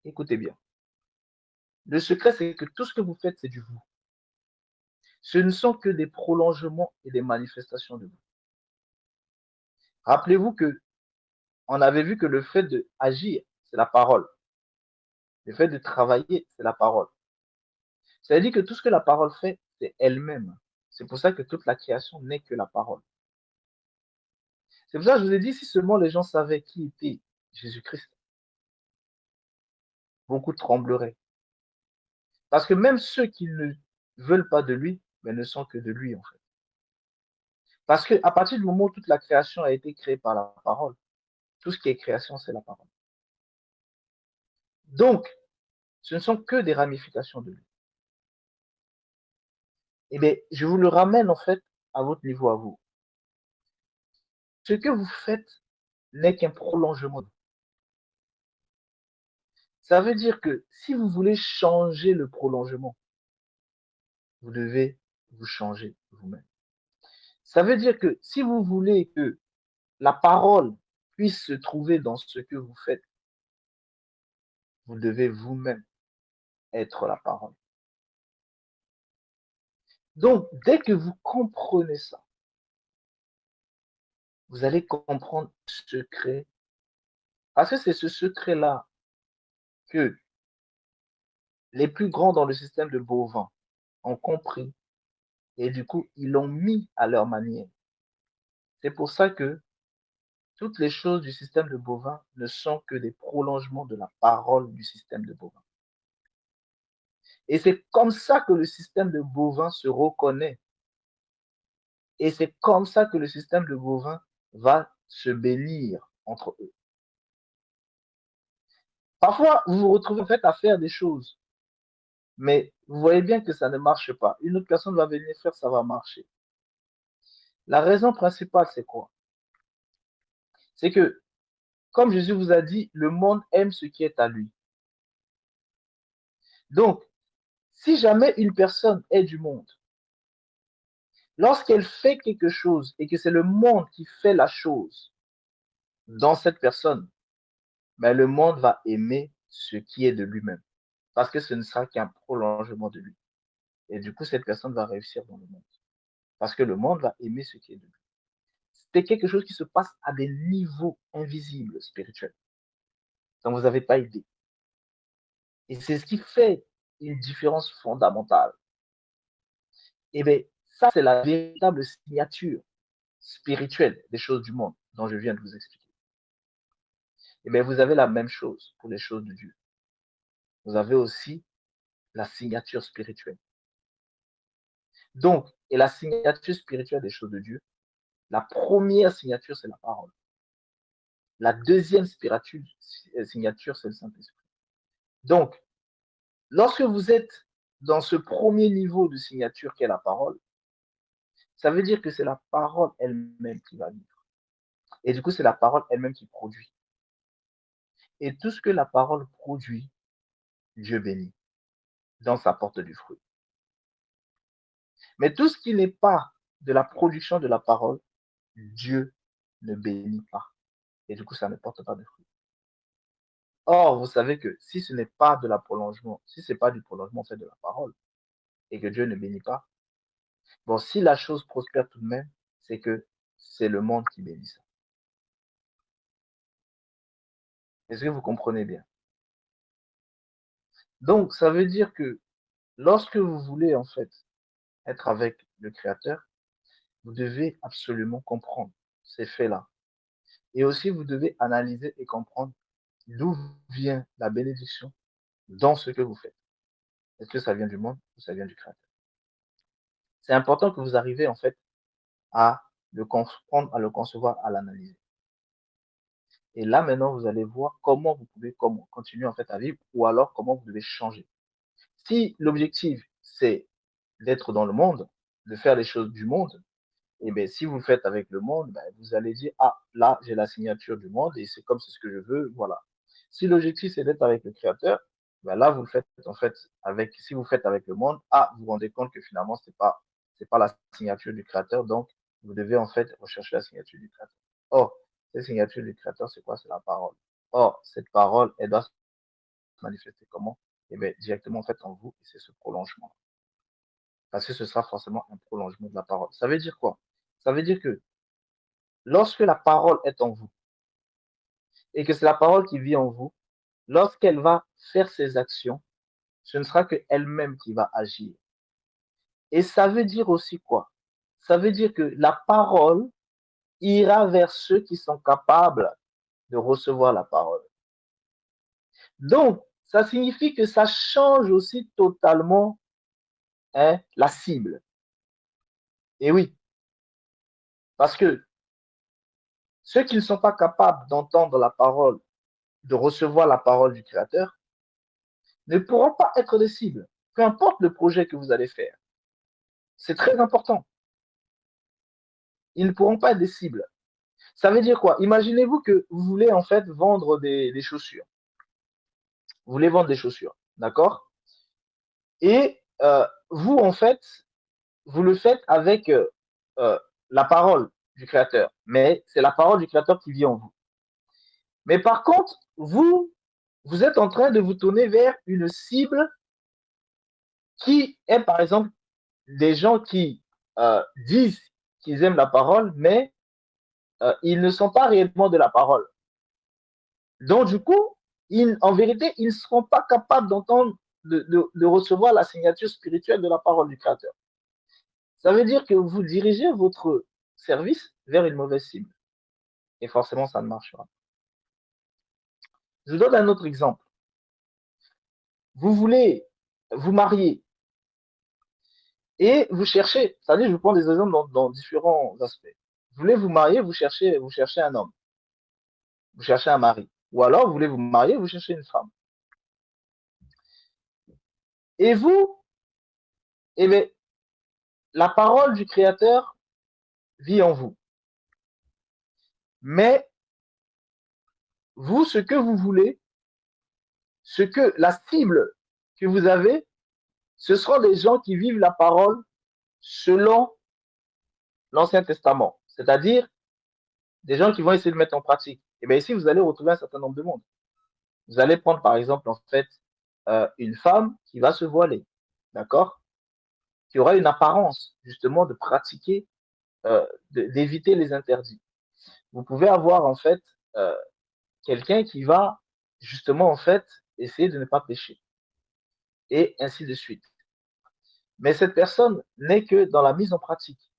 Écoutez bien. Le secret, c'est que tout ce que vous faites, c'est du vous. Ce ne sont que des prolongements et des manifestations de vous. Rappelez-vous que on avait vu que le fait d'agir, c'est la parole. Le fait de travailler, c'est la parole. C'est-à-dire que tout ce que la parole fait, c'est elle-même. C'est pour ça que toute la création n'est que la parole. C'est pour ça que je vous ai dit, si seulement les gens savaient qui était Jésus-Christ, beaucoup trembleraient. Parce que même ceux qui ne veulent pas de lui, mais ne sont que de lui, en fait. Parce qu'à partir du moment où toute la création a été créée par la parole, tout ce qui est création, c'est la parole. Donc, ce ne sont que des ramifications de lui. Eh bien, je vous le ramène, en fait, à votre niveau à vous. Ce que vous faites n'est qu'un prolongement. Ça veut dire que si vous voulez changer le prolongement, vous devez vous changer vous-même. Ça veut dire que si vous voulez que la parole puisse se trouver dans ce que vous faites, vous devez vous-même être la parole. Donc, dès que vous comprenez ça, vous allez comprendre ce secret, parce que c'est ce secret-là que les plus grands dans le système de Bovin ont compris et du coup, ils l'ont mis à leur manière. C'est pour ça que toutes les choses du système de Bovin ne sont que des prolongements de la parole du système de Bovin. Et c'est comme ça que le système de Bovin se reconnaît. Et c'est comme ça que le système de Bovin va se bénir entre eux. Parfois, vous vous retrouvez en fait à faire des choses, mais vous voyez bien que ça ne marche pas. Une autre personne va venir faire, ça va marcher. La raison principale, c'est quoi? C'est que, comme Jésus vous a dit, le monde aime ce qui est à lui. Donc, si jamais une personne est du monde, lorsqu'elle fait quelque chose et que c'est le monde qui fait la chose dans cette personne, ben le monde va aimer ce qui est de lui-même. Parce que ce ne sera qu'un prolongement de lui. Et du coup, cette personne va réussir dans le monde. Parce que le monde va aimer ce qui est de lui. C'est quelque chose qui se passe à des niveaux invisibles spirituels. Donc, vous n'avez pas idée. Et c'est ce qui fait une différence fondamentale. Et bien, ça, c'est la véritable signature spirituelle des choses du monde dont je viens de vous expliquer. Et bien, vous avez la même chose pour les choses de Dieu. Vous avez aussi la signature spirituelle. Donc, et la signature spirituelle des choses de Dieu, la première signature, c'est la parole. La deuxième signature, c'est le Saint-Esprit. Donc, lorsque vous êtes dans ce premier niveau de signature qu'est la parole, ça veut dire que c'est la parole elle-même qui va vivre. Et du coup, c'est la parole elle-même qui produit. Et tout ce que la parole produit, Dieu bénit. Donc, ça porte du fruit. Mais tout ce qui n'est pas de la production de la parole, Dieu ne bénit pas. Et du coup, ça ne porte pas de fruit. Or, vous savez que si ce n'est pas de la prolongement, si ce n'est pas du prolongement fait de la parole, et que Dieu ne bénit pas, bon, si la chose prospère tout de même, c'est que c'est le monde qui bénit ça. Est-ce que vous comprenez bien? Donc, ça veut dire que lorsque vous voulez, en fait, être avec le Créateur, vous devez absolument comprendre ces faits-là. Et aussi, vous devez analyser et comprendre d'où vient la bénédiction dans ce que vous faites. Est-ce que ça vient du monde ou ça vient du Créateur? C'est important que vous arriviez en fait à le comprendre, à le concevoir, à l'analyser. Et là, maintenant, vous allez voir comment vous pouvez continuer en fait à vivre ou alors comment vous devez changer. Si l'objectif, c'est d'être dans le monde, de faire les choses du monde, et bien, si vous le faites avec le monde, ben, vous allez dire, ah, là, j'ai la signature du monde et c'est comme c'est ce que je veux, voilà. Si l'objectif, c'est d'être avec le Créateur, ben là, vous le faites, en fait, si vous faites avec le monde, ah, vous vous rendez compte que finalement, c'est pas la signature du Créateur, donc, vous devez, en fait, rechercher la signature du Créateur. Or, cette signature du Créateur, c'est quoi? C'est la parole. Or, cette parole, elle doit se manifester comment? Eh bien, directement, en fait, en vous, et c'est ce prolongement. Parce que ce sera forcément un prolongement de la parole. Ça veut dire quoi? Ça veut dire que lorsque la parole est en vous et que c'est la parole qui vit en vous, lorsqu'elle va faire ses actions, ce ne sera que elle-même qui va agir. Et ça veut dire aussi quoi? Ça veut dire que la parole ira vers ceux qui sont capables de recevoir la parole. Donc, ça signifie que ça change aussi totalement la cible. Et oui, parce que ceux qui ne sont pas capables d'entendre la parole, de recevoir la parole du Créateur, ne pourront pas être des cibles, peu importe le projet que vous allez faire. C'est très important. Ils ne pourront pas être des cibles. Ça veut dire quoi? Imaginez-vous que vous voulez en fait vendre des chaussures. Vous voulez vendre des chaussures, d'accord? Et vous, en fait, vous le faites avec la parole du Créateur. Mais c'est la parole du Créateur qui vit en vous. Mais par contre, vous êtes en train de vous tourner vers une cible qui est, par exemple, des gens qui disent qu'ils aiment la parole, mais ils ne sont pas réellement de la parole. Donc, du coup, en vérité, ils ne seront pas capables d'entendre, de recevoir la signature spirituelle de la parole du Créateur. Ça veut dire que vous dirigez votre service vers une mauvaise cible. Et forcément, ça ne marchera pas. Je vous donne un autre exemple. Vous voulez vous marier et vous cherchez, c'est-à-dire, je vous prends des exemples dans différents aspects. Vous voulez vous marier, vous cherchez un homme, vous cherchez un mari. Ou alors, vous voulez vous marier, vous cherchez une femme. Et vous, eh bien, la parole du Créateur vit en vous. Mais vous, ce que vous voulez, la cible que vous avez, ce seront des gens qui vivent la parole selon l'Ancien Testament. C'est-à-dire des gens qui vont essayer de mettre en pratique. Et bien ici, vous allez retrouver un certain nombre de monde. Vous allez prendre, par exemple, en fait, une femme qui va se voiler. D'accord? Qui aura une apparence, justement, de pratiquer, d'éviter les interdits. Vous pouvez avoir, en fait, quelqu'un qui va, justement, en fait, essayer de ne pas pécher. Et ainsi de suite. Mais cette personne n'est que dans la mise en pratique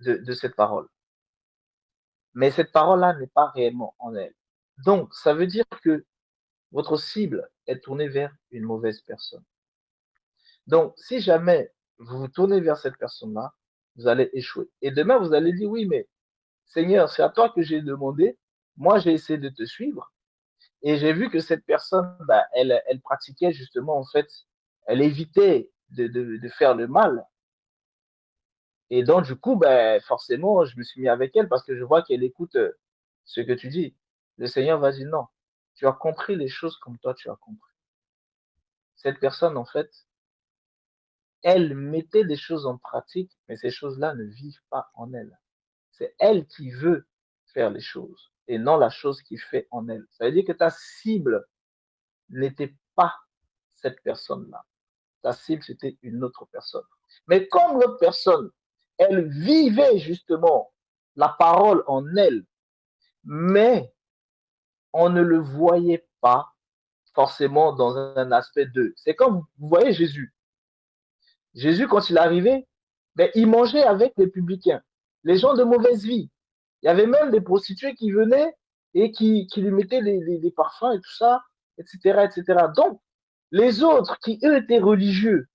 de cette parole. Mais cette parole-là n'est pas réellement en elle. Donc, ça veut dire que votre cible est tournée vers une mauvaise personne. Donc, si jamais vous vous tournez vers cette personne-là, vous allez échouer. Et demain, vous allez dire, oui, mais Seigneur, c'est à toi que j'ai demandé. Moi, j'ai essayé de te suivre. Et j'ai vu que cette personne, bah, elle pratiquait justement, en fait, elle évitait de faire le mal. Et donc, du coup, ben, forcément, je me suis mis avec elle parce que je vois qu'elle écoute ce que tu dis. Le Seigneur va dire non. Tu as compris les choses comme toi, tu as compris. Cette personne, en fait, elle mettait des choses en pratique, mais ces choses-là ne vivent pas en elle. C'est elle qui veut faire les choses et non la chose qui fait en elle. Ça veut dire que ta cible n'était pas cette personne-là. Ta cible, c'était une autre personne. Mais comme l'autre personne, elle vivait justement la parole en elle, mais on ne le voyait pas forcément dans un aspect de. C'est comme, vous voyez Jésus. Jésus, quand il arrivait, ben, il mangeait avec les publicains, les gens de mauvaise vie. Il y avait même des prostituées qui venaient et qui lui mettaient des parfums et tout ça, etc., etc. Donc, Les autres qui, eux, étaient religieux,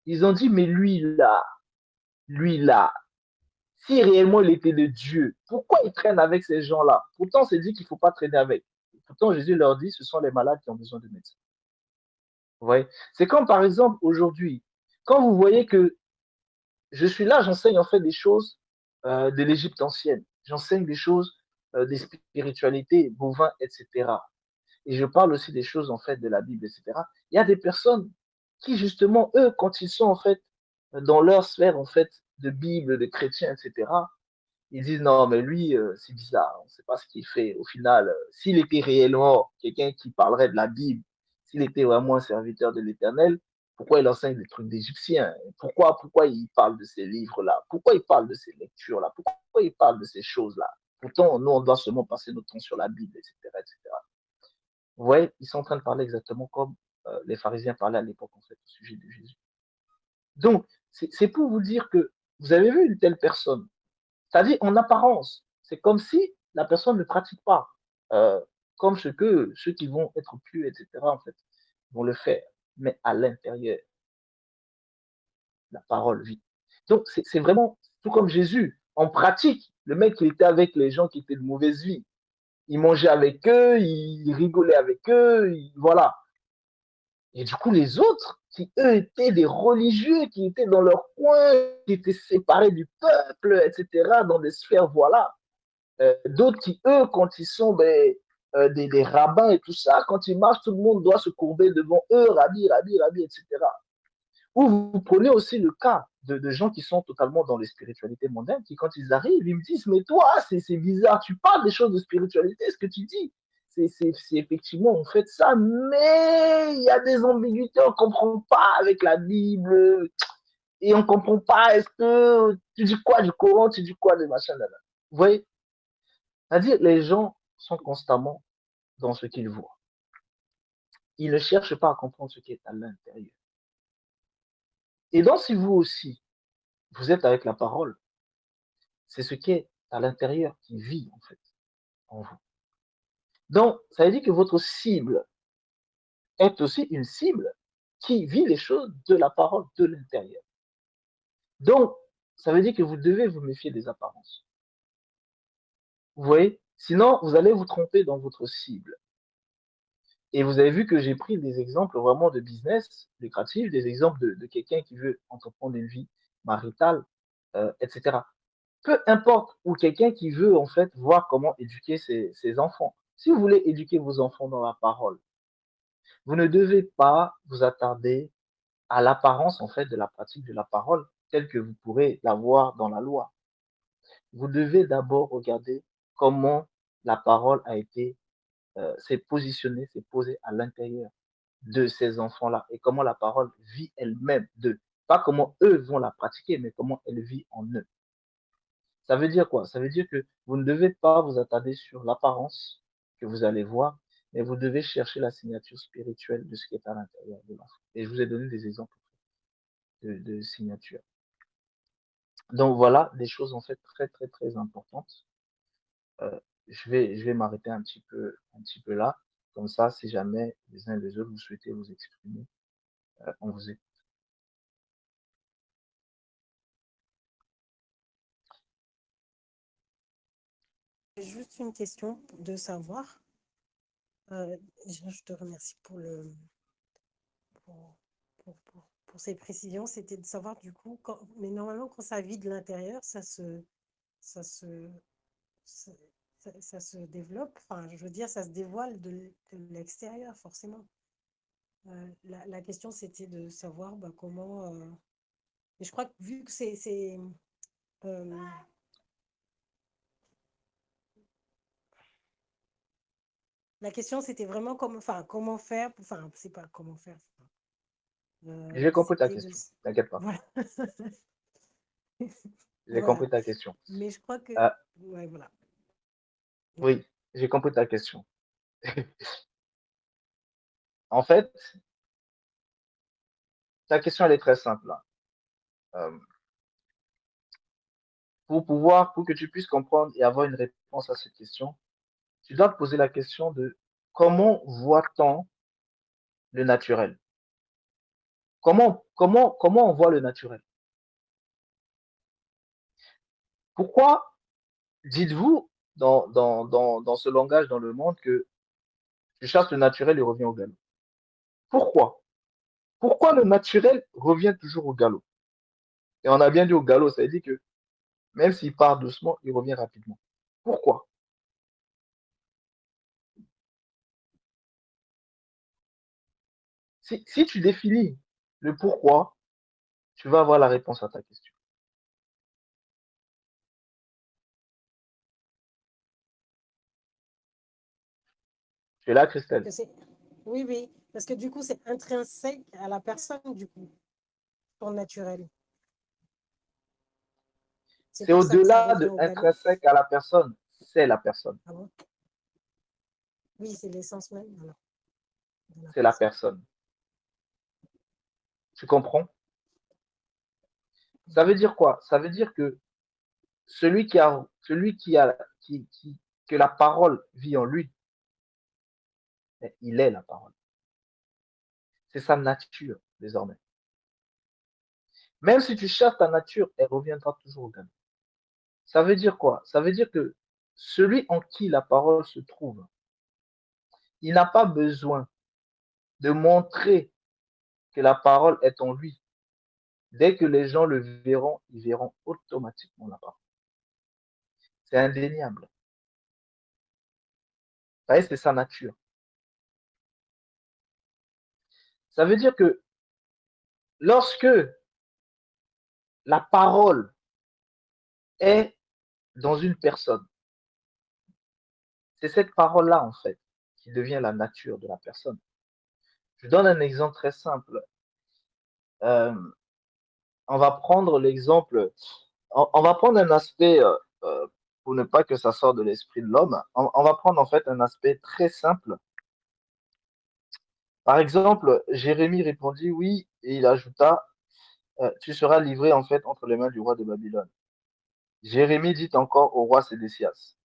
ils ont dit, mais lui là, si réellement il était de Dieu, pourquoi il traîne avec ces gens-là? Pourtant, c'est dit qu'il ne faut pas traîner avec. Pourtant, Jésus leur dit, ce sont les malades qui ont besoin de médecin. Vous voyez? C'est comme par exemple aujourd'hui, quand vous voyez que je suis là, j'enseigne en fait des choses de l'Égypte ancienne. J'enseigne des choses des spiritualités, bovins, etc. Et je parle aussi des choses en fait de la Bible, etc. Il y a des personnes qui justement, eux, quand ils sont en fait dans leur sphère en fait de Bible, de chrétiens, etc., ils disent non, mais lui, c'est bizarre, on ne sait pas ce qu'il fait. Au final, s'il était réellement quelqu'un qui parlerait de la Bible, s'il était vraiment un serviteur de l'Éternel, pourquoi il enseigne des trucs d'Égyptiens? Pourquoi il parle de ces livres-là? Pourquoi il parle de ces lectures-là? Pourquoi il parle de ces choses-là? Pourtant, nous, on doit seulement passer notre temps sur la Bible, etc., etc. Vous voyez, ils sont en train de parler exactement comme les pharisiens parlaient à l'époque, en fait, au sujet de Jésus. Donc, c'est pour vous dire que vous avez vu une telle personne, c'est-à-dire en apparence, c'est comme si la personne ne pratique pas, euh, comme ce que ceux qui vont être plus, etc., en fait, vont le faire, mais à l'intérieur, la parole vit. Donc, c'est vraiment tout comme Jésus. En pratique, le mec, il était avec les gens qui étaient de mauvaise vie. Il mangeait avec eux, il rigolait avec eux, voilà. Et du coup, les autres, qui eux étaient des religieux, qui étaient dans leur coin, qui étaient séparés du peuple, etc., dans des sphères, voilà. D'autres qui, eux, quand ils sont des rabbins et tout ça, quand ils marchent, tout le monde doit se courber devant eux, rabbi, rabbi, rabbi, etc. Ou vous prenez aussi le cas de gens qui sont totalement dans les spiritualités mondaines, qui quand ils arrivent, ils me disent, mais toi, c'est bizarre, tu parles des choses de spiritualité, ce que tu dis, c'est effectivement, on fait ça, mais il y a des ambiguïtés, on ne comprend pas avec la Bible, et on ne comprend pas, est-ce que tu dis quoi du Coran, tu dis quoi des machins, là, là. Vous voyez? C'est-à-dire, les gens sont constamment dans ce qu'ils voient. Ils ne cherchent pas à comprendre ce qui est à l'intérieur. Et donc, si vous aussi, vous êtes avec la parole, c'est ce qui est à l'intérieur qui vit, en fait, en vous. Donc, ça veut dire que votre cible est aussi une cible qui vit les choses de la parole de l'intérieur. Donc, ça veut dire que vous devez vous méfier des apparences. Vous voyez? Sinon, vous allez vous tromper dans votre cible. Et vous avez vu que j'ai pris des exemples vraiment de business lucratif, des exemples de quelqu'un qui veut entreprendre une vie maritale, etc. Peu importe, ou quelqu'un qui veut en fait voir comment éduquer ses enfants. Si vous voulez éduquer vos enfants dans la parole, vous ne devez pas vous attarder à l'apparence en fait de la pratique de la parole telle que vous pourrez la voir dans la loi. Vous devez d'abord regarder comment la parole a été, s'est positionnée, s'est posée à l'intérieur de ces enfants-là et comment la parole vit elle-même d'eux. Pas comment eux vont la pratiquer, mais comment elle vit en eux. Ça veut dire quoi? Ça veut dire que vous ne devez pas vous attarder sur l'apparence que vous allez voir, mais vous devez chercher la signature spirituelle de ce qui est à l'intérieur de l'enfant. Et je vous ai donné des exemples de signature. Donc voilà des choses en fait très très très importantes. Euh, je vais m'arrêter un petit peu là. Comme ça, si jamais les uns et les autres vous souhaitez vous exprimer, on vous écoute. Juste une question de savoir. Je te remercie pour, pour ces précisions. C'était de savoir du coup, mais normalement, quand ça vit de l'intérieur, ça se, ça, ça se développe. Enfin, je veux dire, ça se dévoile de l'extérieur, forcément. La question, c'était de savoir comment. Et je crois que vu que euh, la question, c'était vraiment comment faire. Enfin, c'est pas comment faire. J'ai compris ta C'était de. question, t'inquiète pas. Voilà. J'ai compris Voilà. ta question. Mais je crois que. Euh, Ouais, voilà. oui, j'ai compris ta question. En fait, ta question, elle est très simple, là. Euh, pour que tu puisses comprendre et avoir une réponse à cette question, tu dois te poser la question de comment voit-on le naturel? Comment on voit le naturel? Pourquoi dites-vous dans ce langage, dans le monde, que tu cherches le naturel, il revient au galop? Pourquoi? Pourquoi le naturel revient toujours au galop? Et on a bien dit au galop, ça veut dire que même s'il part doucement, il revient rapidement. Pourquoi? Si tu définis le pourquoi, tu vas avoir la réponse à ta question. Tu es là, Christelle? Oui, oui, parce que du coup, c'est intrinsèque à la personne, du coup, ton naturel. C'est C'est pour ça que ça au-delà revient de au galop. intrinsèque à la personne, c'est la personne. Ah bon? Oui, c'est l'essence même de la C'est la personne. personne. Tu comprends? Ça veut dire quoi? Ça veut dire que que la parole vit en lui, il est la parole. C'est sa nature, désormais. Même si tu cherches ta nature, elle reviendra toujours au galop. Ça veut dire quoi? Ça veut dire que celui en qui la parole se trouve, il n'a pas besoin de montrer que la parole est en lui. Dès que les gens le verront, ils verront automatiquement la parole. C'est indéniable. Vous voyez, c'est sa nature. Ça veut dire que lorsque la parole est dans une personne, c'est cette parole-là, en fait, qui devient la nature de la personne. Je donne un exemple très simple. Euh, on va prendre l'exemple, on va prendre un aspect, pour ne pas que ça sorte de l'esprit de l'homme, on va prendre en fait un aspect très simple. Par exemple, Jérémie répondit oui, et il ajouta, tu seras livré en fait entre les mains du roi de Babylone. Jérémie dit encore au roi Sédécias,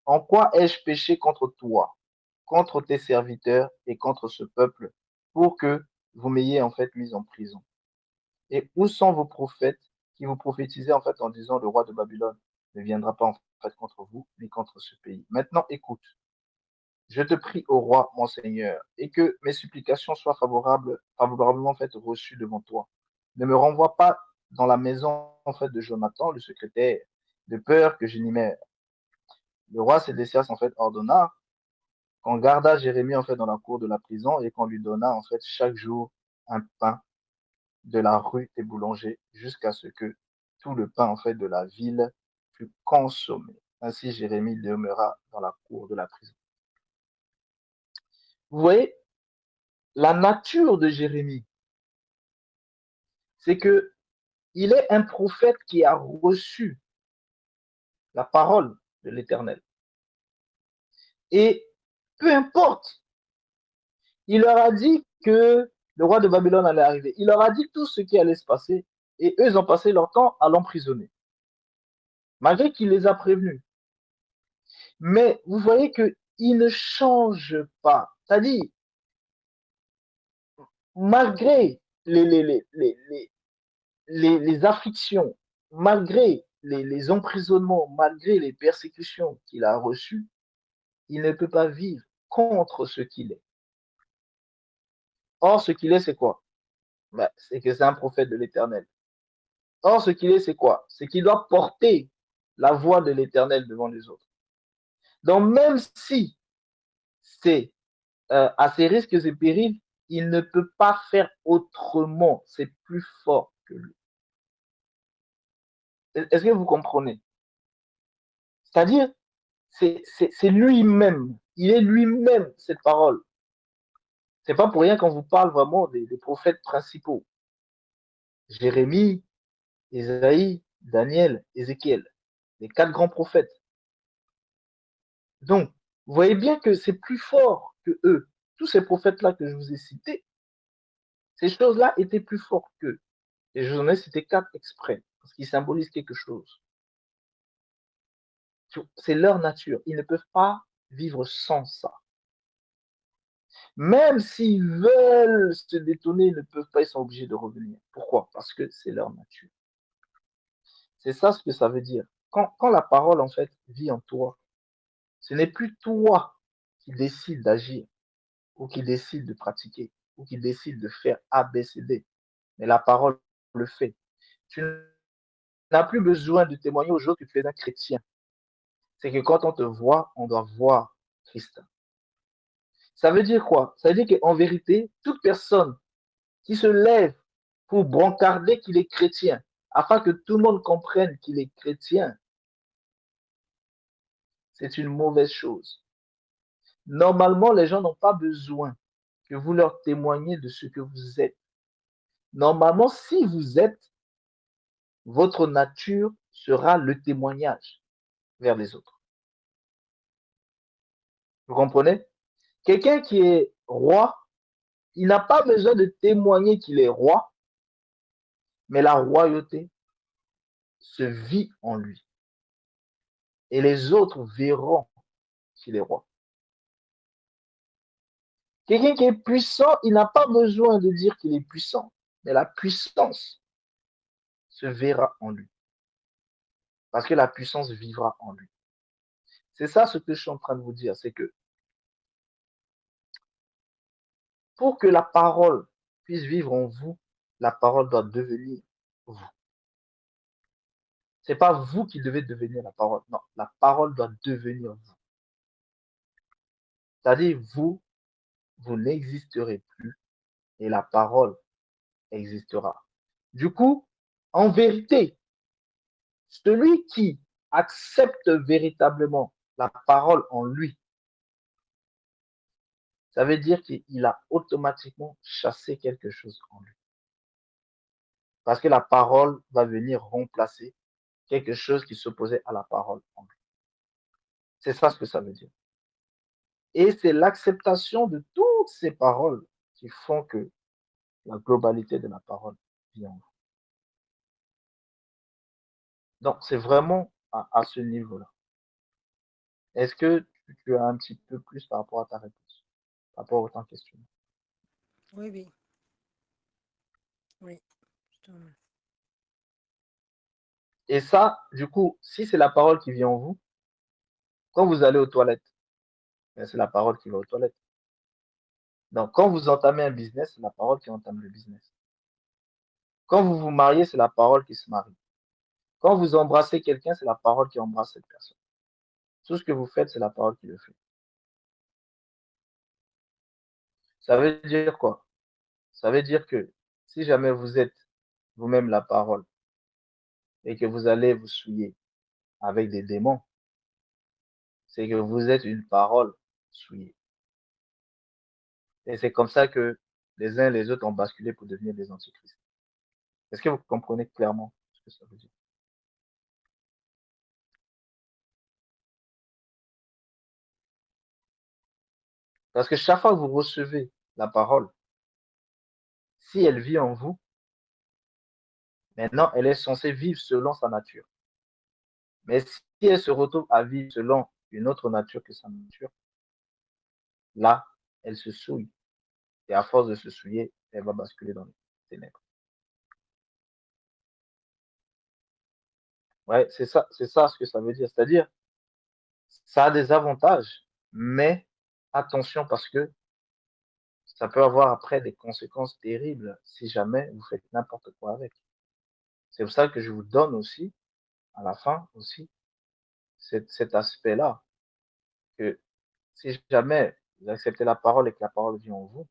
en quoi ai-je péché contre toi, contre tes serviteurs et contre ce peuple, pour que vous m'ayez en fait mis en prison? Et où sont vos prophètes qui vous prophétisaient en fait en disant le roi de Babylone ne viendra pas en fait contre vous, mais contre ce pays? Maintenant, écoute, je te prie au roi, mon Seigneur, et que mes supplications soient favorablement en fait reçues devant toi. Ne me renvoie pas dans la maison en fait de Jonathan, le secrétaire, de peur que je n'y meure. Le roi Sédécias en fait ordonna qu'on garda Jérémie en fait dans la cour de la prison et qu'on lui donna en fait chaque jour un pain de la rue des boulangers jusqu'à ce que tout le pain en fait de la ville fût consommé. Ainsi Jérémie demeura dans la cour de la prison. Vous voyez, la nature de Jérémie, c'est que il est un prophète qui a reçu la parole de l'Éternel. Et peu importe, il leur a dit que le roi de Babylone allait arriver. Il leur a dit tout ce qui allait se passer. Et eux, ils ont passé leur temps à l'emprisonner, malgré qu'il les a prévenus. Mais vous voyez qu'il ne change pas. C'est-à-dire, malgré les afflictions, malgré les emprisonnements, malgré les persécutions qu'il a reçues, il ne peut pas vivre contre ce qu'il est. Or, ce qu'il est, c'est quoi? C'est que c'est un prophète de l'Éternel. Or, ce qu'il est, c'est quoi? C'est qu'il doit porter la voix de l'Éternel devant les autres. Donc, même si c'est à ses risques et périls, il ne peut pas faire autrement. C'est plus fort que lui. Est-ce que vous comprenez? C'est-à-dire, c'est lui-même. Il est lui-même cette parole. C'est pas pour rien qu'on vous parle vraiment des prophètes principaux. Jérémie, Isaïe, Daniel, Ézéchiel. Les 4 grands prophètes. Donc, vous voyez bien que c'est plus fort que eux. Tous ces prophètes-là que je vous ai cités, ces choses-là étaient plus fortes qu'eux. Et je vous en ai cité 4 exprès, parce qu'ils symbolisent quelque chose. C'est leur nature. Ils ne peuvent pas vivre sans ça. Même s'ils veulent se détourner, ils ne peuvent pas, ils sont obligés de revenir. Pourquoi? Parce que c'est leur nature. C'est ça ce que ça veut dire. Quand la parole, en fait, vit en toi, ce n'est plus toi qui décide d'agir, ou qui décide de pratiquer, ou qui décide de faire A, B, C, D, mais la parole le fait. Tu n'as plus besoin de témoigner aux autres que tu es un chrétien. C'est que quand on te voit, on doit voir Christ. Ça veut dire quoi? Ça veut dire qu'en vérité, toute personne qui se lève pour brancarder qu'il est chrétien, afin que tout le monde comprenne qu'il est chrétien, c'est une mauvaise chose. Normalement, les gens n'ont pas besoin que vous leur témoigniez de ce que vous êtes. Normalement, si vous êtes, votre nature sera le témoignage vers les autres. Vous comprenez? Quelqu'un qui est roi, il n'a pas besoin de témoigner qu'il est roi, mais la royauté se vit en lui. Et les autres verront qu'il est roi. Quelqu'un qui est puissant, il n'a pas besoin de dire qu'il est puissant, mais la puissance se verra en lui. Parce que la puissance vivra en lui. C'est ça ce que je suis en train de vous dire, c'est que pour que la parole puisse vivre en vous, la parole doit devenir vous. C'est pas vous qui devez devenir la parole. Non, la parole doit devenir vous. C'est-à-dire, vous n'existerez plus et la parole existera. Du coup, en vérité, celui qui accepte véritablement la parole en lui, ça veut dire qu'il a automatiquement chassé quelque chose en lui. Parce que la parole va venir remplacer quelque chose qui s'opposait à la parole en lui. C'est ça ce que ça veut dire. Et c'est l'acceptation de toutes ces paroles qui font que la globalité de la parole vient en vous. Donc, c'est vraiment à ce niveau-là. Est-ce que tu as un petit peu plus par rapport à ta réponse, par rapport à ta question? Oui, oui, oui. Et ça, du coup, si c'est la parole qui vient en vous, quand vous allez aux toilettes, c'est la parole qui va aux toilettes. Donc, quand vous entamez un business, c'est la parole qui entame le business. Quand vous vous mariez, c'est la parole qui se marie. Quand vous embrassez quelqu'un, c'est la parole qui embrasse cette personne. Tout ce que vous faites, c'est la parole qui le fait. Ça veut dire quoi? Ça veut dire que si jamais vous êtes vous-même la parole et que vous allez vous souiller avec des démons, c'est que vous êtes une parole souillée. Et c'est comme ça que les uns et les autres ont basculé pour devenir des antichrists. Est-ce que vous comprenez clairement ce que ça veut dire? Parce que chaque fois que vous recevez la parole, si elle vit en vous, maintenant, elle est censée vivre selon sa nature. Mais si elle se retrouve à vivre selon une autre nature que sa nature, là, elle se souille. Et à force de se souiller, elle va basculer dans les ténèbres. Ouais, c'est ça ce que ça veut dire. C'est-à-dire, ça a des avantages, mais attention parce que ça peut avoir après des conséquences terribles si jamais vous faites n'importe quoi avec. C'est pour ça que je vous donne aussi, à la fin aussi, cet aspect-là, que si jamais vous acceptez la parole et que la parole vient en vous,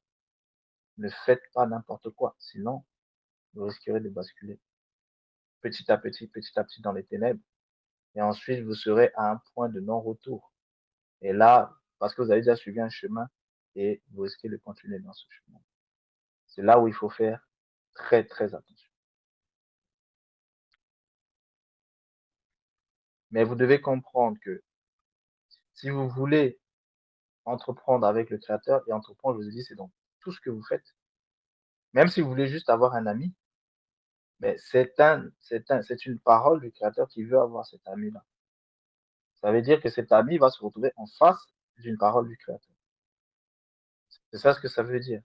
ne faites pas n'importe quoi, sinon vous risquerez de basculer petit à petit dans les ténèbres, et ensuite vous serez à un point de non-retour. Et là, parce que vous avez déjà suivi un chemin, et vous risquez de continuer dans ce chemin. C'est là où il faut faire très, très attention. Mais vous devez comprendre que si vous voulez entreprendre avec le Créateur, et entreprendre, je vous ai dit, c'est donc tout ce que vous faites. Même si vous voulez juste avoir un ami, mais c'est une parole du Créateur qui veut avoir cet ami-là. Ça veut dire que cet ami va se retrouver en face d'une parole du Créateur. C'est ça ce que ça veut dire.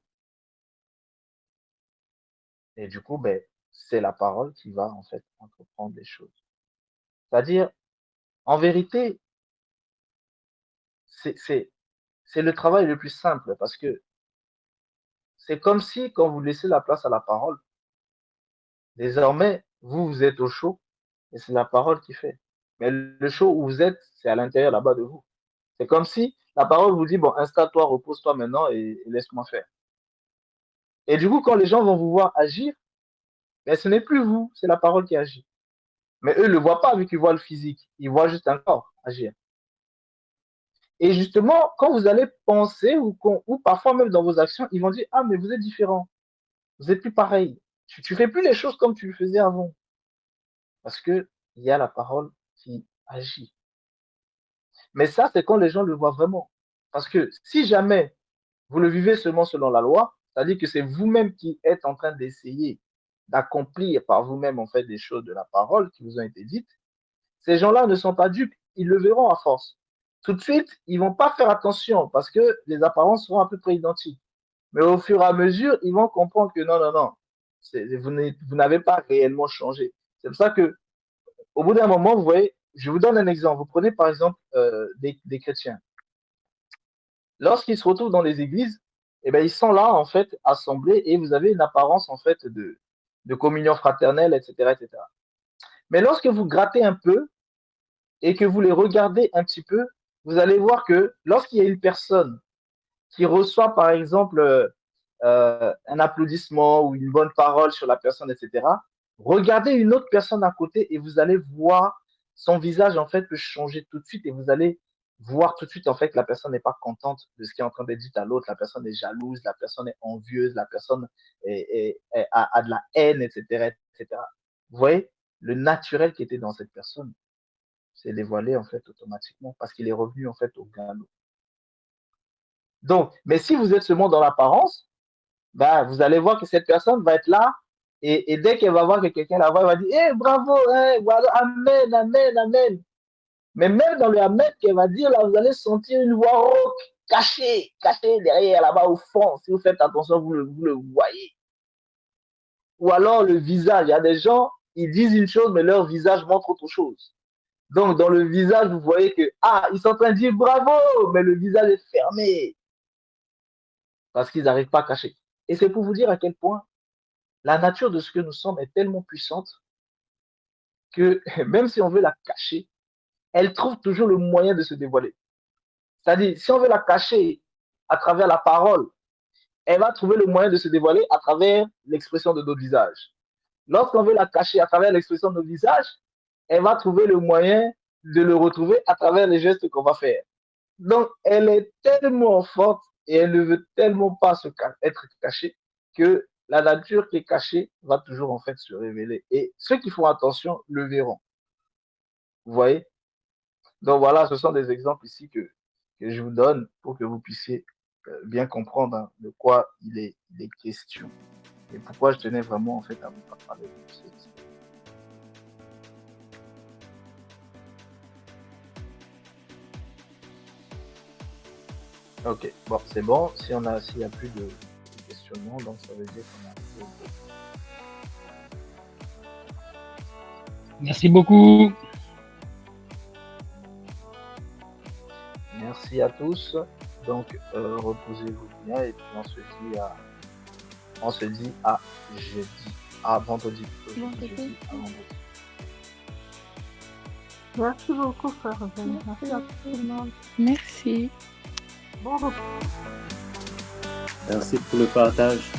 Et du coup, ben, c'est la parole qui va en fait entreprendre les choses. C'est-à-dire, en vérité, c'est le travail le plus simple parce que c'est comme si quand vous laissez la place à la parole, désormais, vous êtes au chaud et c'est la parole qui fait. Mais le chaud où vous êtes, c'est à l'intérieur là-bas de vous. C'est comme si la parole vous dit, bon, installe-toi, repose-toi maintenant et laisse-moi faire. Et du coup, quand les gens vont vous voir agir, ben, ce n'est plus vous, c'est la parole qui agit. Mais eux ne le voient pas vu qu'ils voient le physique. Ils voient juste un corps agir. Et justement, quand vous allez penser ou parfois même dans vos actions, ils vont dire, ah, mais vous êtes différent. Vous n'êtes plus pareil. Tu fais plus les choses comme tu le faisais avant. Parce que il y a la parole qui agit. Mais ça, c'est quand les gens le voient vraiment. Parce que si jamais vous le vivez seulement selon la loi, c'est-à-dire que c'est vous-même qui êtes en train d'essayer d'accomplir par vous-même en fait des choses de la parole qui vous ont été dites, ces gens-là ne sont pas dupes, ils le verront à force. Tout de suite, ils vont pas faire attention parce que les apparences seront à peu près identiques. Mais au fur et à mesure, ils vont comprendre que non, non, non, vous n'avez pas réellement changé. C'est pour ça que, au bout d'un moment, vous voyez, je vous donne un exemple. Vous prenez par exemple des chrétiens. Lorsqu'ils se retrouvent dans les églises, eh ben, ils sont là, en fait, assemblés et vous avez une apparence, en fait, de communion fraternelle, etc., etc. Mais lorsque vous grattez un peu et que vous les regardez un petit peu, vous allez voir que lorsqu'il y a une personne qui reçoit, par exemple, un applaudissement ou une bonne parole sur la personne, etc., regardez une autre personne à côté et vous allez voir son visage, en fait, peut changer tout de suite et vous allez voir tout de suite, en fait, que la personne n'est pas contente de ce qui est en train d'être dit à l'autre, la personne est jalouse, la personne est envieuse, la personne a de la haine, etc., etc. Vous voyez, le naturel qui était dans cette personne s'est dévoilé, en fait, automatiquement parce qu'il est revenu, en fait, au galop. Donc, mais si vous êtes seulement dans l'apparence, bah, vous allez voir que cette personne va être là et dès qu'elle va voir que quelqu'un la voit, elle va dire Eh, bravo, hein, voilà, Amen, Amen, Amen. Mais même dans le Amen qu'elle va dire, là, vous allez sentir une voix rauque, cachée derrière, là-bas au fond. Si vous faites attention, vous le voyez. Ou alors le visage. Il y a des gens, ils disent une chose, mais leur visage montre autre chose. Donc, dans le visage, vous voyez que, ah, ils sont en train de dire bravo, mais le visage est fermé parce qu'ils n'arrivent pas à cacher. Et c'est pour vous dire à quel point la nature de ce que nous sommes est tellement puissante que même si on veut la cacher, elle trouve toujours le moyen de se dévoiler. C'est-à-dire, si on veut la cacher à travers la parole, elle va trouver le moyen de se dévoiler à travers l'expression de notre visage. Lorsqu'on veut la cacher à travers l'expression de notre visage, elle va trouver le moyen de le retrouver à travers les gestes qu'on va faire. Donc, elle est tellement forte et elle ne veut tellement pas être cachée que la nature qui est cachée va toujours en fait se révéler. Et ceux qui font attention le verront. Vous voyez? Donc voilà, ce sont des exemples ici que je vous donne pour que vous puissiez bien comprendre hein, de quoi il est question et pourquoi je tenais vraiment en fait à vous parler de ceci. Ok, bon, c'est bon. S'il n'y a plus de questionnement, donc ça veut dire qu'on a fait le tour. Merci beaucoup. Merci à tous. Donc, reposez-vous bien et puis on se dit à jeudi, à vendredi. Jeudi à vendredi. Merci beaucoup, frère Jeanne. Merci à tout le monde. Merci. Bon repos. Merci pour le partage.